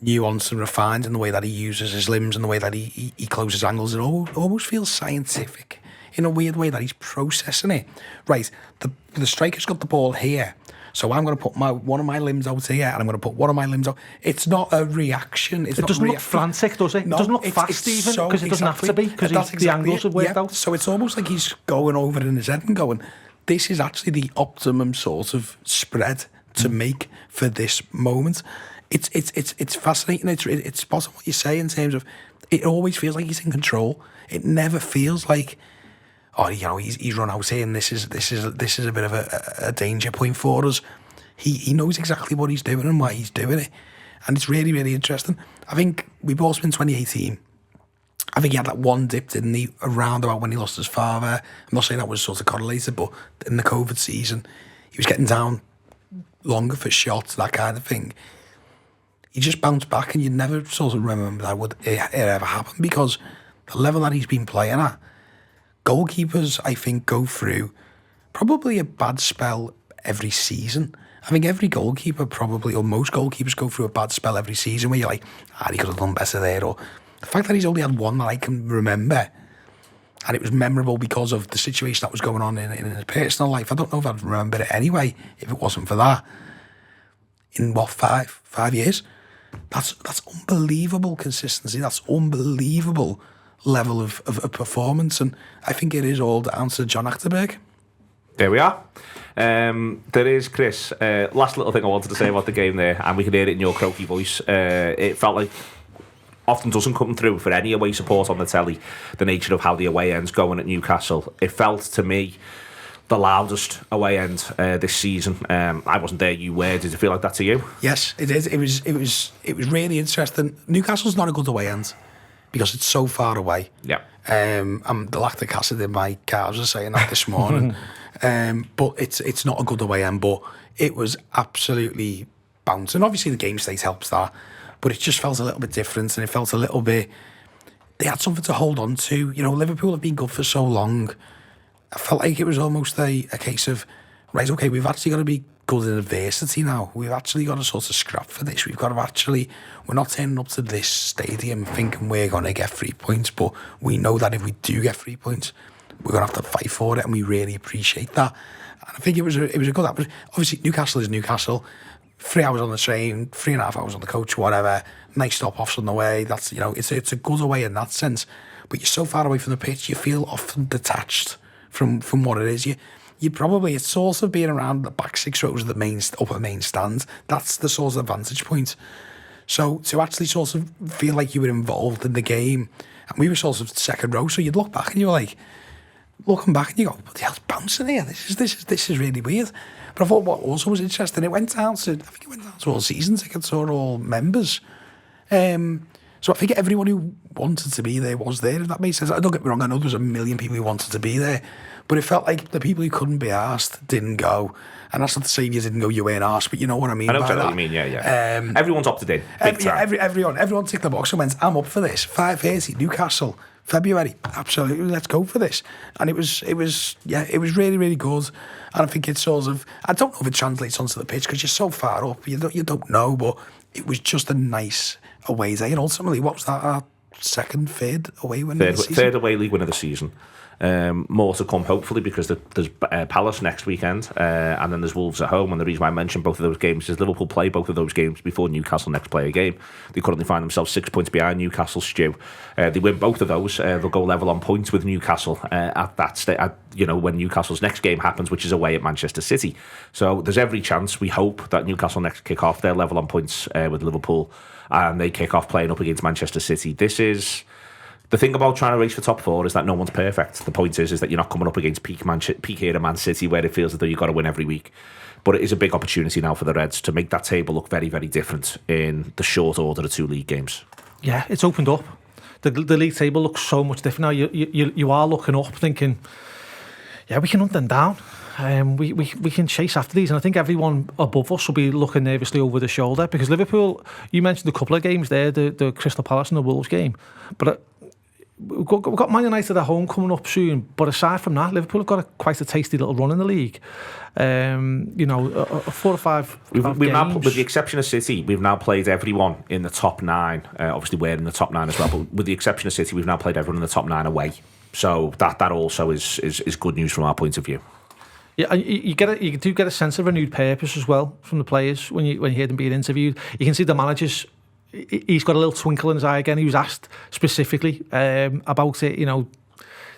nuanced and refined in the way that he uses his limbs and the way that he closes angles. It almost feels scientific in a weird way that he's processing it. Right, the striker's got the ball here, So I'm going to put one of my limbs out here, and I'm going to put one of my limbs out. It's not a reaction. It doesn't look frantic, does it? No, it doesn't look fast even, because it doesn't have to be, because the angles have worked out. So it's almost like he's going over in his head and going, this is actually the optimum sort of spread to make for this moment. It's fascinating. It's spot on what you say in terms of it always feels like he's in control. It never feels like, oh, he's run out here and this is a bit of a danger point for us. He knows exactly what he's doing and why he's doing it, and it's really, really interesting. I think we bought him in 2018. I think he had that one dip, didn't he, around about when he lost his father. I'm not saying that was sort of correlated, but in the COVID season, he was getting down longer for shots, that kind of thing. He just bounced back, and you never sort of remember that would it ever happen, because the level that he's been playing at, goalkeepers, I think, go through probably a bad spell every season. I think every goalkeeper probably, or most goalkeepers, go through a bad spell every season where you're like, he could have done better there. Or the fact that he's only had one that I can remember, and it was memorable because of the situation that was going on in his personal life. I don't know if I'd remember it anyway if it wasn't for that. In what, 5 years? That's unbelievable consistency. That's unbelievable level of performance, and I think it is all down to John Achterberg. There we are. There is, Chris. Last little thing I wanted to say about the game there, and we can hear it in your croaky voice. It felt like often doesn't come through for any away support on the telly, the nature of how the away end's going at Newcastle. It felt to me the loudest away end this season. I wasn't there, you were. Did it feel like that to you? Yes, it did. It was really interesting. Newcastle's not a good away end because it's so far away. Yeah. I'm the lactic acid in my calves are saying that this morning. But it's not a good away end, but it was absolutely bouncing. Obviously the game state helps that, but it just felt a little bit different, and it felt a little bit, they had something to hold on to. Liverpool have been good for so long. I felt like it was almost a case of, right, okay, we've actually got to be good in adversity now. We've actually got to sort of scrap for this. We've got to actually, we're not turning up to this stadium thinking we're going to get 3 points, but we know that if we do get 3 points, we're going to have to fight for it, and we really appreciate that. And I think it was a good, obviously Newcastle is Newcastle. 3 hours on the train, 3.5 hours on the coach, whatever. Nice stop-offs on the way. That's, it's a good away in that sense. But you're so far away from the pitch, you feel often detached from what it is. You probably, it's sort of being around the back 6 rows of the upper main stand. That's the sort of vantage point. So to actually sort of feel like you were involved in the game, and we were sort of second row, so you'd look back and you were like, looking back and you go, what the hell's bouncing here? This is really weird. But I thought what also was interesting, I think it went down to all season tickets or all members. So I think everyone who wanted to be there was there, if that makes sense. Don't get me wrong, I know there was a million people who wanted to be there, but it felt like the people who couldn't be asked didn't go. And that's not to say you didn't go, you weren't asked, but you know what I mean. I know by exactly that. what you mean, yeah. Everyone's opted in. Everyone ticked the box and went, I'm up for this. 5:30, Newcastle, February, absolutely, let's go for this. And it was really, really good. And I think it's sort of, I don't know if it translates onto the pitch because you're so far up, you don't know, but it was just a nice away day. And ultimately, what was that, our third away win of the season? Third away league win of the season. More to come, hopefully, because there's Palace next weekend, and then there's Wolves at home. And the reason why I mentioned both of those games is Liverpool play both of those games before Newcastle next play a game. They currently find themselves 6 points behind Newcastle, Stu. They win both of those. They'll go level on points with Newcastle at that state. When Newcastle's next game happens, which is away at Manchester City. So there's every chance. We hope that Newcastle next kick off. They're level on points with Liverpool, and they kick off playing up against Manchester City. This is. The thing about trying to race for top 4 is that no one's perfect. The point is that you're not coming up against peak era Man City where it feels as though you've got to win every week. But it is a big opportunity now for the Reds to make that table look very, very different in the short order of 2 league games. Yeah, it's opened up. The league table looks so much different now. You are looking up thinking, yeah, we can hunt them down. We can chase after these, and I think everyone above us will be looking nervously over the shoulder, because Liverpool, you mentioned a couple of games there, the Crystal Palace and the Wolves game, but we've got Man United at home coming up soon. But aside from that, Liverpool have got quite a tasty little run in the league. 4 or 5 we've games. now, with the exception of City, we've now played everyone in the top 9. Obviously, we're in the top 9 as well, but with the exception of City, we've now played everyone in the top 9 away. So that also is good news from our point of view. Yeah, and you do get a sense of renewed purpose as well from the players when you hear them being interviewed. You can see the managers. He's got a little twinkle in his eye again. He was asked specifically about it.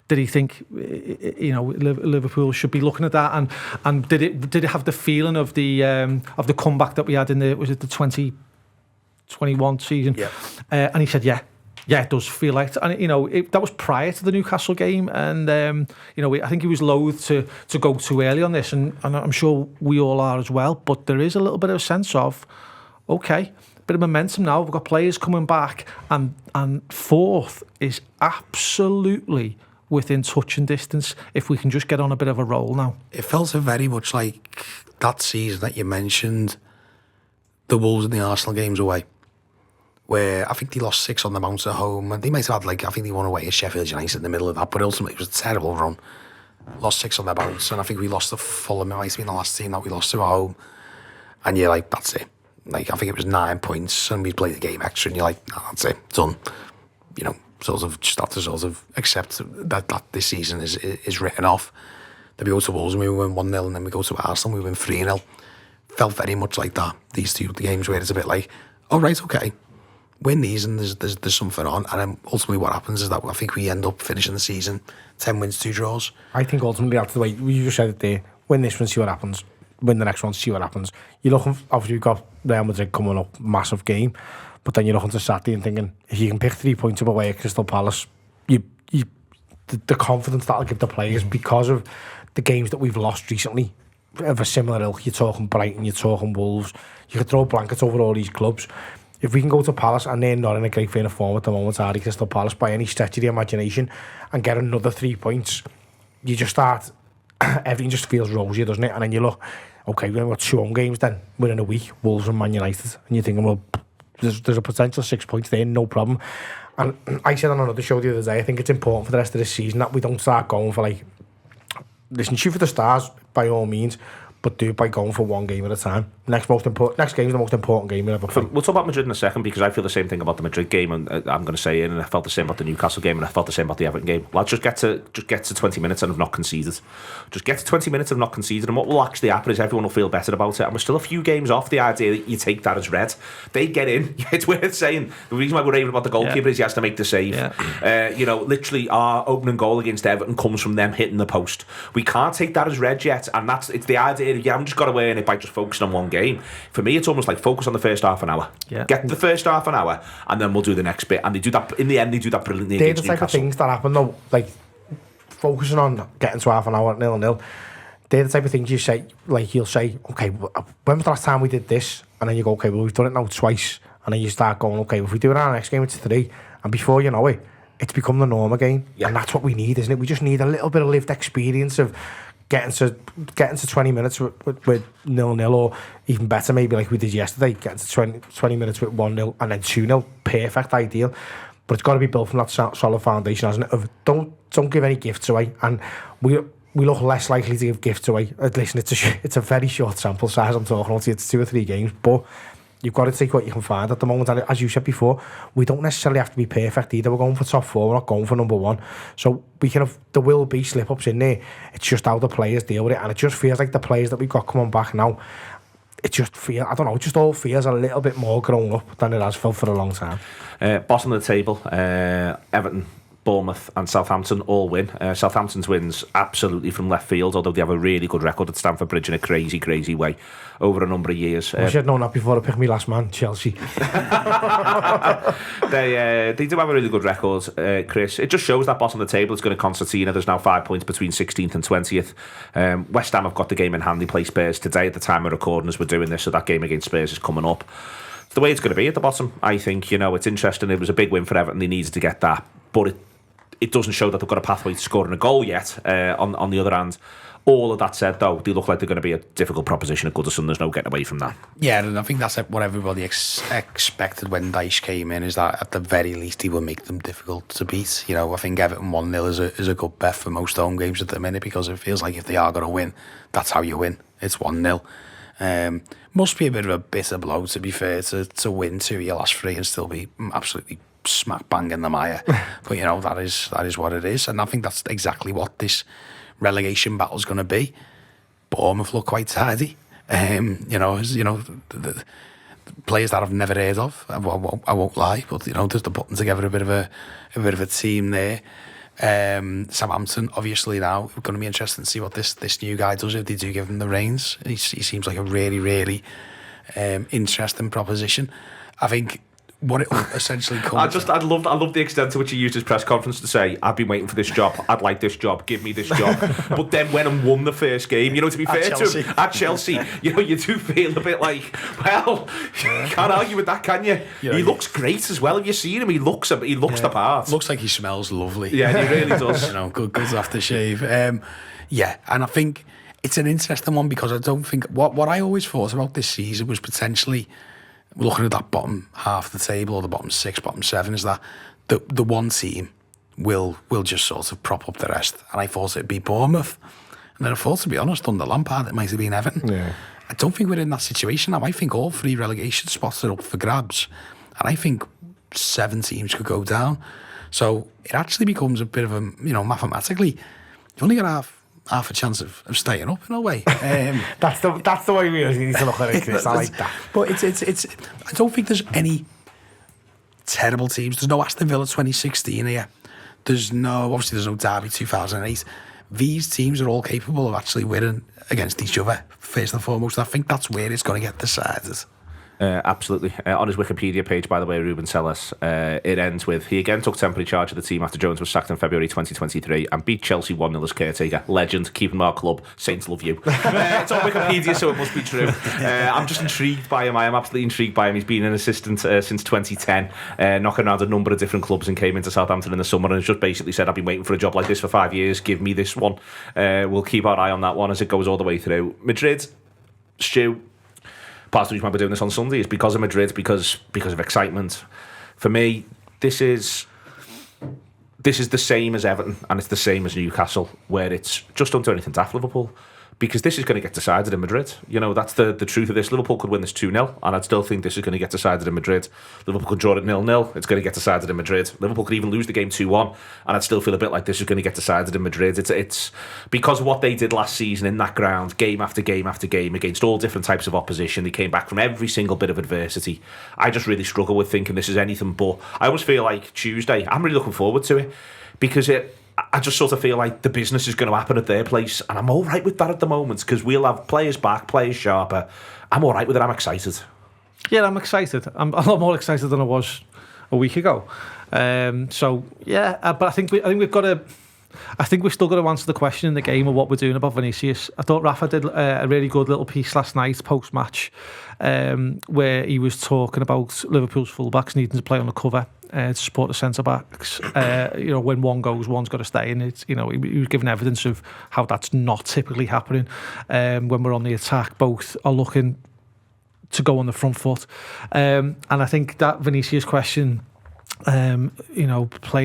Did he think Liverpool should be looking at that, and did it have the feeling of the comeback that we had in the 2021 season? Yeah. And he said, yeah, it does feel like it. And that was prior to the Newcastle game, and I think he was loath to go too early on this, and I'm sure we all are as well. But there is a little bit of a sense of, okay, bit of momentum now. We've got players coming back, and fourth is absolutely within touching distance if we can just get on a bit of a roll now. It felt very much like that season that you mentioned, the Wolves and the Arsenal games away, where I think they lost 6 on the bounce at home, and they might have had I think they won away at Sheffield United in the middle of that, but ultimately it was a terrible run. Lost 6 on the bounce, and I think we lost to Fulham. It might have been the last team that we lost to at home, and you're like, that's it. I think it was 9 points, and we played the game extra, and you're like, no, that's it, done. Sort of just have to sort of accept that this season is written off. Then we go to Wolves and we win 1-0, and then we go to Arsenal and we win 3-0. Felt very much like that, these two games where it's a bit like, oh right, okay, win these and there's something on. And then ultimately what happens is that I think we end up finishing the season 10 wins, 2 draws. I think ultimately that's the way, you just said it there, win this one, see what happens. Win the next one, see what happens. You're looking, obviously we've got Real Madrid coming up, massive game. But then you're looking to Saturday and thinking, if you can pick 3 points up away at Crystal Palace, the confidence that'll give the players because of the games that we've lost recently of a similar ilk. You're talking Brighton, you're talking Wolves. You could throw blankets over all these clubs. If we can go to Palace, and they're not in a great vein of form at the moment, are Crystal Palace, by any stretch of the imagination, and get another 3 points, you just start, everything just feels rosier, doesn't it? And then you look, okay, we've got 2 home games then, within a week, Wolves and Man United, and you're thinking, well, there's a potential 6 points there, no problem. And I said on another show the other day, I think it's important for the rest of this season that we don't start going for listen, shoot for the stars by all means, but do it by going for 1 game at a time. Next game is the most important game we'll ever play. We'll talk about Madrid in a second, because I feel the same thing about the Madrid game, and I'm going to say it, and I felt the same about the Newcastle game, and I felt the same about the Everton game. Let's just get to 20 minutes and have not conceded. Just get to 20 minutes and not conceded, and what will actually happen is everyone will feel better about it, and we're still a few games off the idea that you take that as read. They get in. It's worth saying. The reason why we're raving about the goalkeeper is he has to make the save. Yeah. Literally our opening goal against Everton comes from them hitting the post. We can't take that as read yet, and it's the idea that you haven't just got away in it by just focusing on one game. For me, it's almost like focus on the first half an hour. Yeah. Get the first half an hour, and then we'll do the next bit. And they do that. In the end, they do that brilliantly against Newcastle. They're the type of things that happen though, like focusing on getting to half an hour at 0-0. They're the type of things you say, like you'll say, okay, when was the last time we did this? And then you go, okay, well we've done it now twice. And then you start going, okay, if we do it our next game, it's 3. And before you know it, it's become the norm again. Yeah. And that's what we need, isn't it? We just need a little bit of lived experience of getting to 20 minutes with 0-0, or even better, maybe like we did yesterday, getting to 20 minutes with 1-0 and then 2-0. Perfect, ideal. But it's got to be built from that solid foundation, hasn't it? Of don't give any gifts away, and we look less likely to give gifts away. Listen, it's a very short sample size I'm talking about. It's 2 or 3 games, but you've got to take what you can find at the moment. And as you said before, we don't necessarily have to be perfect either. We're going for top 4, we're not going for number 1. So there will be slip-ups in there. It's just how the players deal with it. And it just feels like the players that we've got coming back now, it just all feels a little bit more grown up than it has felt for a long time. Bottom of the table, Everton, Bournemouth and Southampton all win. Southampton's wins absolutely from left field, although they have a really good record at Stamford Bridge in a crazy, crazy way over a number of years. I should have known that before I picked me last man, Chelsea. They do have a really good record, Chris. It just shows that bottom of the table is going to concertina. There's now 5 points between 16th and 20th. West Ham have got the game in hand. They play Spurs today at the time we're recording as we're doing this, so that game against Spurs is coming up. It's the way it's going to be at the bottom, I think. It's interesting. It was a big win for Everton. They needed to get that, but it doesn't show that they've got a pathway to scoring a goal yet. On the other hand, all of that said, though, they look like they're going to be a difficult proposition at Goodison. There's no getting away from that. Yeah, and I think that's what everybody expected when Dyche came in, is that at the very least he will make them difficult to beat. I think Everton 1-0 is a good bet for most home games at the minute, because it feels like if they are going to win, that's how you win. It's 1-0. Must be a bit of a bitter blow, to be fair, to win 2 of your last 3 and still be absolutely smack bang in the mire. But that is what it is, and I think that's exactly what this relegation battle is going to be. Bournemouth look quite tidy. The players that I've never heard of. I won't lie, but just to putting together a bit of a team there. Southampton, obviously now, it's going to be interesting to see what this new guy does if they do give him the reins. He seems like a really, really interesting proposition. I think what it essentially comes. I love the extent to which he used his press conference to say, "I've been waiting for this job. I'd like this job. Give me this job." But then went and won the first game. To be fair to him, at Chelsea, you do feel a bit like, well, you can't argue with that, can you? He looks great as well. Have you seen him? He looks the part. Looks like he smells lovely. Yeah, he really does. Good aftershave. And I think it's an interesting one because I don't think what I always thought about this season was potentially, looking at that bottom half of the table, or the bottom 6, bottom 7, is that the one team will just sort of prop up the rest. And I thought it'd be Bournemouth. And then I thought, to be honest, under Lampard, it might have been Everton. Yeah. I don't think we're in that situation now. I think all 3 relegation spots are up for grabs. And I think 7 teams could go down. So it actually becomes a bit of a, mathematically, you've only got half a chance of staying up in a way. That's the way we need to look at it, Chris. I like that. But it's I don't think there's any terrible teams. There's no Aston Villa 2016 here. There's no Derby 2008. These teams are all capable of actually winning against each other, first and foremost. And I think that's where it's going to get decided. Absolutely. On his Wikipedia page, by the way, Ruben Sellers, it ends with, he again took temporary charge of the team after Jones was sacked in February 2023 and beat Chelsea 1-0 as caretaker. Legend, keeping our club. Saints love you. It's on Wikipedia, so it must be true. I'm just intrigued by him. I am absolutely intrigued by him. He's been an assistant since 2010, knocking around a number of different clubs, and came into Southampton in the summer and has just basically said, I've been waiting for a job like this for 5 years. Give me this one. We'll keep our eye on that one as it goes all the way through. Madrid, Stu, part of the reason why we're doing this on Sunday is because of Madrid, because of excitement. For me, this is the same as Everton, and it's the same as Newcastle, where it's just don't do anything daft, Liverpool, because this is going to get decided in Madrid. That's the truth of this. Liverpool could win this 2-0, and I'd still think this is going to get decided in Madrid. Liverpool could draw it 0-0, it's going to get decided in Madrid. Liverpool could even lose the game 2-1, and I'd still feel a bit like this is going to get decided in Madrid. It's because of what they did last season in that ground, game after game after game, against all different types of opposition. They came back from every single bit of adversity. I just really struggle with thinking this is anything but. I always feel like Tuesday, I'm really looking forward to it, because I just sort of feel like the business is going to happen at their place, and I'm all right with that at the moment, because we'll have players back, players sharper. I'm all right with it. I'm excited. Yeah, I'm excited. I'm a lot more excited than I was a week ago. But I think we've got to. I think we've still got to answer the question in the game of what we're doing about Vinicius. I thought Rafa did a really good little piece last night post-match, where he was talking about Liverpool's fullbacks needing to play on the cover to support the centre-backs. When one goes, one's got to stay. And it's, he was giving evidence of how that's not typically happening. When we're on the attack, both are looking to go on the front foot. And I think that Vinicius question, playing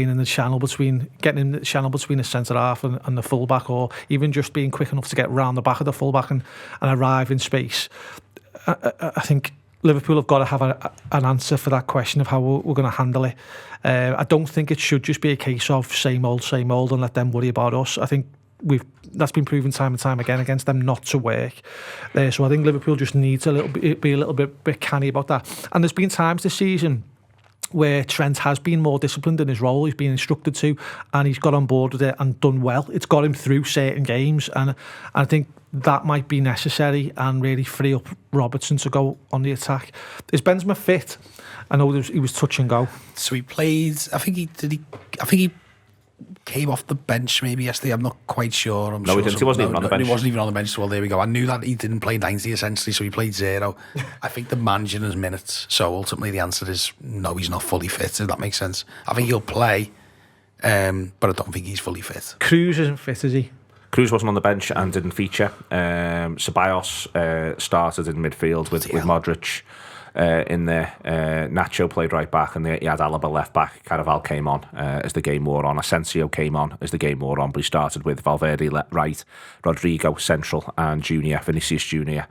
in the channel getting in the channel between the centre half and the fullback, or even just being quick enough to get round the back of the fullback and arrive in space. I think Liverpool have got to have an answer for that question of how we're going to handle it. I don't think it should just be a case of same old, and let them worry about us. I think that's been proven time and time again against them not to work. So I think Liverpool just needs be a little bit canny about that. And there's been times this season where Trent has been more disciplined in his role. He's been instructed to, and he's got on board with it and done well. It's got him through certain games, and I think that might be necessary and really free up Robertson to go on the attack. Is Benzema fit? I know he was touch and go. So he played. I think he came off the bench maybe yesterday. I'm not quite sure. He didn't. He wasn't even on the bench. He wasn't even on the bench. Well, there we go. I knew that he didn't play 90 essentially, so he played 0. I think the man's in his minutes. So ultimately, the answer is no. He's not fully fit. If that makes sense. I think he'll play, but I don't think he's fully fit. Cruz isn't fit, is he? Cruz wasn't on the bench and didn't feature. Ceballos started in midfield with Modric in there. Nacho played right back, and he had Alaba left back. Carvajal came on as the game wore on. Asensio came on as the game wore on, but he started with Valverde right, Rodrigo central, and Vinicius Jr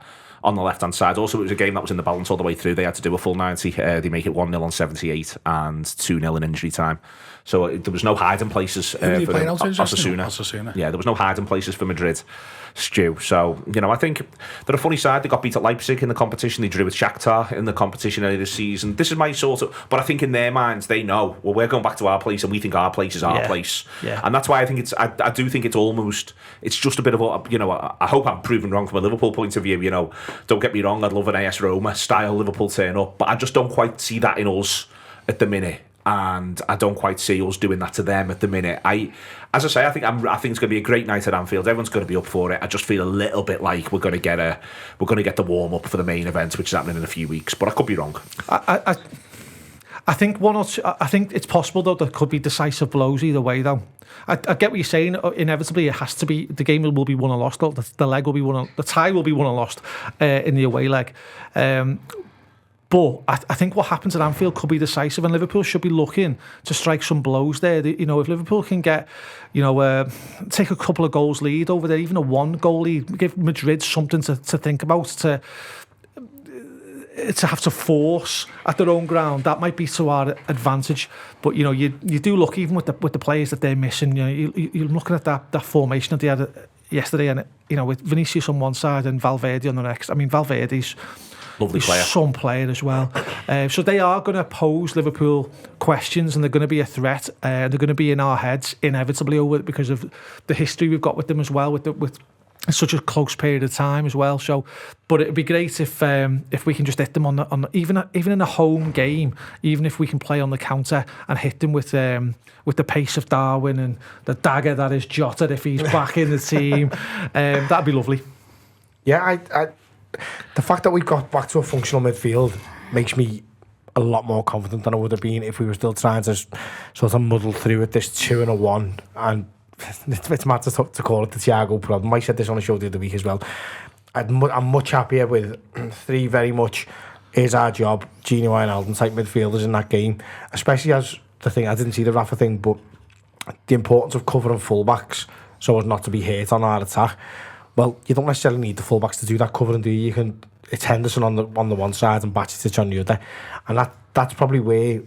on the left-hand side. Also, it was a game that was in the balance all the way through. They had to do a full 90. They make it 1-0 on 78 and 2-0 in injury time. So there was no hiding places for Osasuna. Yeah, there was no hiding places for Madrid, Stu. So, I think they're a funny side. They got beat at Leipzig in the competition. They drew with Shakhtar in the competition earlier this season. This is my sort of... But I think in their minds, they know, well, we're going back to our place and we think our place is our place. Yeah. And that's why I think I do think it's almost... It's just a bit of a... I hope I'm proven wrong from a Liverpool point of view. Don't get me wrong, I'd love an AS Roma style Liverpool turn up, but I just don't quite see that in us at the minute. And I don't quite see us doing that to them at the minute. As I say, I think it's going to be a great night at Anfield. Everyone's going to be up for it. I just feel a little bit like we're going to get the warm up for the main event, which is happening in a few weeks. But I could be wrong. I think I think it's possible though there could be decisive blows either way though. I get what you're saying. Inevitably, it has to be the game will be won or lost. Though the leg will be won. The tie will be won or lost in the away leg. But I think what happens at Anfield could be decisive, and Liverpool should be looking to strike some blows there. If Liverpool can get, take a couple of goals lead over there, even a 1-goal lead, give Madrid something to think about, to have to force at their own ground, that might be to our advantage. But you do look, even with the players that they're missing, you're looking at that formation that they had yesterday, and with Vinicius on one side and Valverde on the next. I mean, Valverde's lovely player, some player as well. So they are going to pose Liverpool questions, and they're going to be a threat. They're going to be in our heads inevitably over it because of the history we've got with them as well, with such a close period of time as well. So, but it'd be great if we can just hit them on the even in a home game, even if we can play on the counter and hit them with the pace of Darwin and the dagger that is Jota if he's back in the team. That'd be lovely. Yeah, the fact that we got back to a functional midfield makes me a lot more confident than I would have been if we were still trying to sort of muddle through with this 2 and a 1. And it's mad to call it the Thiago problem. I said this on a show the other week as well. I'm much happier with 3 very much is our job, Gini Wijnaldum type midfielders in that game, especially as the thing, I didn't see the Rafa thing, but the importance of covering fullbacks so as not to be hit on our attack. Well, you don't necessarily need the fullbacks to do that covering, do you? It's Henderson on the one side and Bacic on the other, and that's probably where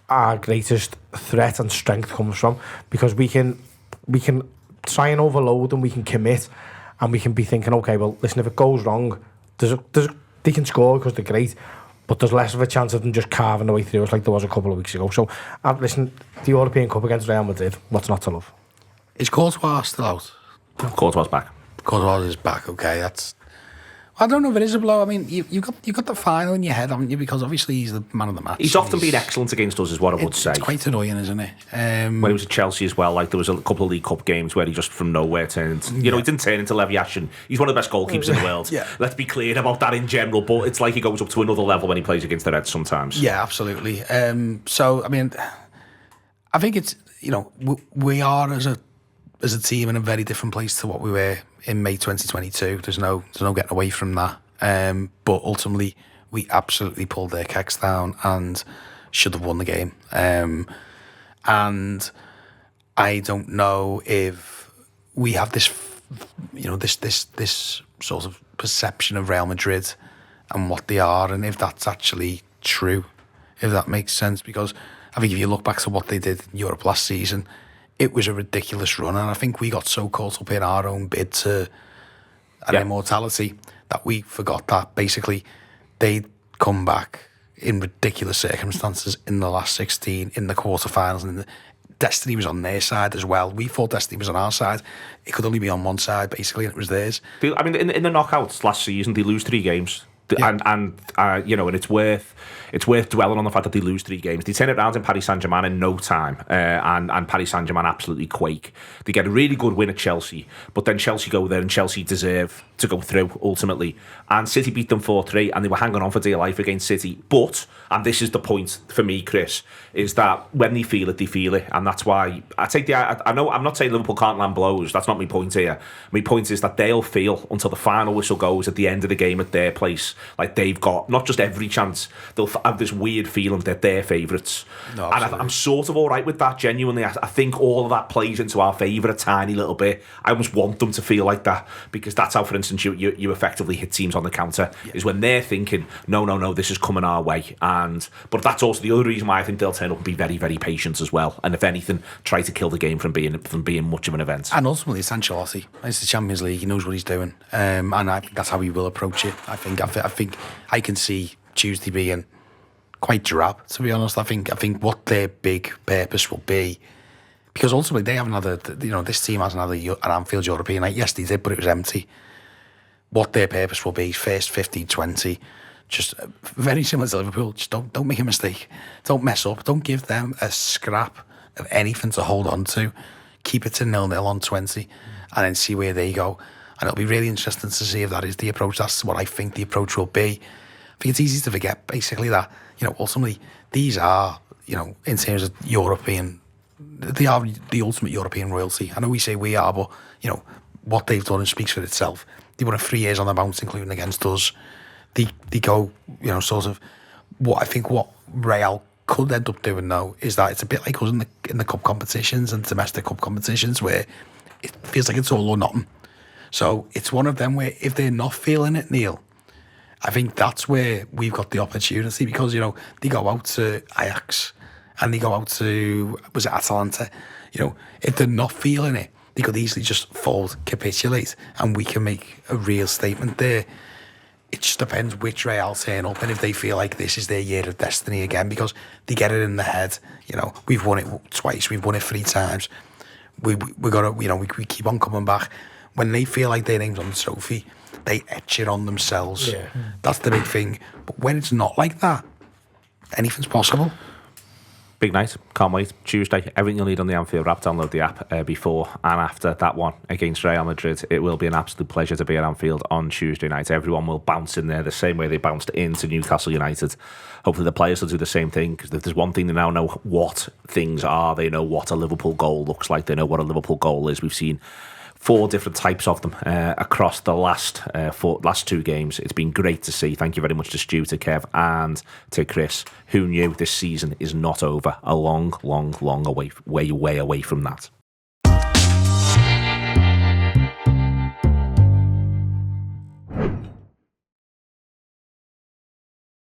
our greatest threat and strength comes from, because we can try and overload and we can commit, and we can be thinking, okay, well, listen, if it goes wrong, they can score because they're great, but there's less of a chance of them just carving their way through us like there was a couple of weeks ago. So, listen, the European Cup against Real Madrid, what's not to love? Is Courtois still out? Courtois back. Courtois is back. Okay, that's. I don't know if it is a blow. I mean, you got the final in your head, haven't you? Because obviously he's the man of the match. He's often been excellent against us, is what I would say. It's quite annoying, isn't it? When he was at Chelsea as well, like there was a couple of League Cup games where he just from nowhere turned. He didn't turn into Levi Ashton. He's one of the best goalkeepers in the world. Yeah. Let's be clear about that in general. But it's like he goes up to another level when he plays against the Reds sometimes. Yeah, absolutely. So I mean, I think it's we are as a team in a very different place to what we were in May 2022. There's no getting away from that. But ultimately, we absolutely pulled their kecks down and should have won the game. And I don't know if we have this, this sort of perception of Real Madrid and what they are, and if that's actually true, if that makes sense. Because I think if you look back to what they did in Europe last season, it was a ridiculous run, and I think we got so caught up in our own bid to an immortality that we forgot that basically they'd come back in ridiculous circumstances in the last 16, in the quarterfinals, and destiny was on their side as well. We thought destiny was on our side. It could only be on one side, basically, and it was theirs. I mean, in the knockouts last season, they lose 3 games. Yeah. And it's worth dwelling on the fact that they lose 3 games. They turn it around in Paris Saint-Germain in no time, and Paris Saint-Germain absolutely quake. They get a really good win at Chelsea, but then Chelsea go there and Chelsea deserve to go through ultimately. And City beat them 4-3, and they were hanging on for dear life against City. But, and this is the point for me, Chris, is that when they feel it, and that's why I know I'm not saying Liverpool can't land blows. That's not my point here. My point is that they'll feel until the final whistle goes at the end of the game at their place like they've got not just every chance, they'll have this weird feeling that they're favourites. No, and I'm sort of all right with that, genuinely. I think all of that plays into our favour a tiny little bit. I almost want them to feel like that, because that's how, for instance, you effectively hit teams on the counter, is when they're thinking, no, this is coming our way. But that's also the other reason why I think they'll turn up and be very, very patient as well. And if anything, try to kill the game from being much of an event. And ultimately, it's Ancelotti. It's the Champions League. He knows what he's doing, and I think that's how he will approach it. I think I can see Tuesday being quite drab, to be honest. I think what their big purpose will be, because ultimately they haven't had this team hasn't had an Anfield European night. Yes, they did, but it was empty. What their purpose will be, first 15, 20, just very similar to Liverpool. Just don't make a mistake. Don't mess up. Don't give them a scrap of anything to hold on to. Keep it to 0-0 on 20, and then see where they go. And it'll be really interesting to see if that is the approach. That's what I think the approach will be. I think it's easy to forget, basically, that, ultimately, these are, in terms of European, they are the ultimate European royalty. I know we say we are, but, what they've done speaks for itself. They won 3 years on the bounce, including against us. They go, sort of, what Real could end up doing now is that it's a bit like us in the cup competitions and domestic cup competitions, where it feels like it's all or nothing. So it's one of them where if they're not feeling it, Neil, I think that's where we've got the opportunity, because, they go out to Ajax and they go out to, was it Atalanta? If they're not feeling it, they could easily just fold, capitulate, and we can make a real statement there. It just depends which Real turn up and if they feel like this is their year of destiny again, because they get it in the head. We've won it twice, we've won it 3 times. We gotta, we keep on coming back. When they feel like their name's on the trophy, they etch it on themselves. Yeah. That's the big thing. But when it's not like that, anything's possible. Big night. Can't wait. Tuesday. Everything you'll need on the Anfield Wrap. Download the app before and after that one against Real Madrid. It will be an absolute pleasure to be at Anfield on Tuesday night. Everyone will bounce in there the same way they bounced into Newcastle United. Hopefully the players will do the same thing, because if there's one thing, they now know what things are. They know what a Liverpool goal looks like. They know what a Liverpool goal is. We've seen 4 different types of them across the last 2 games. It's been great to see. Thank you very much to Stu, to Kev, and to Chris, who knew this season is not over. A long, long, long way away from that.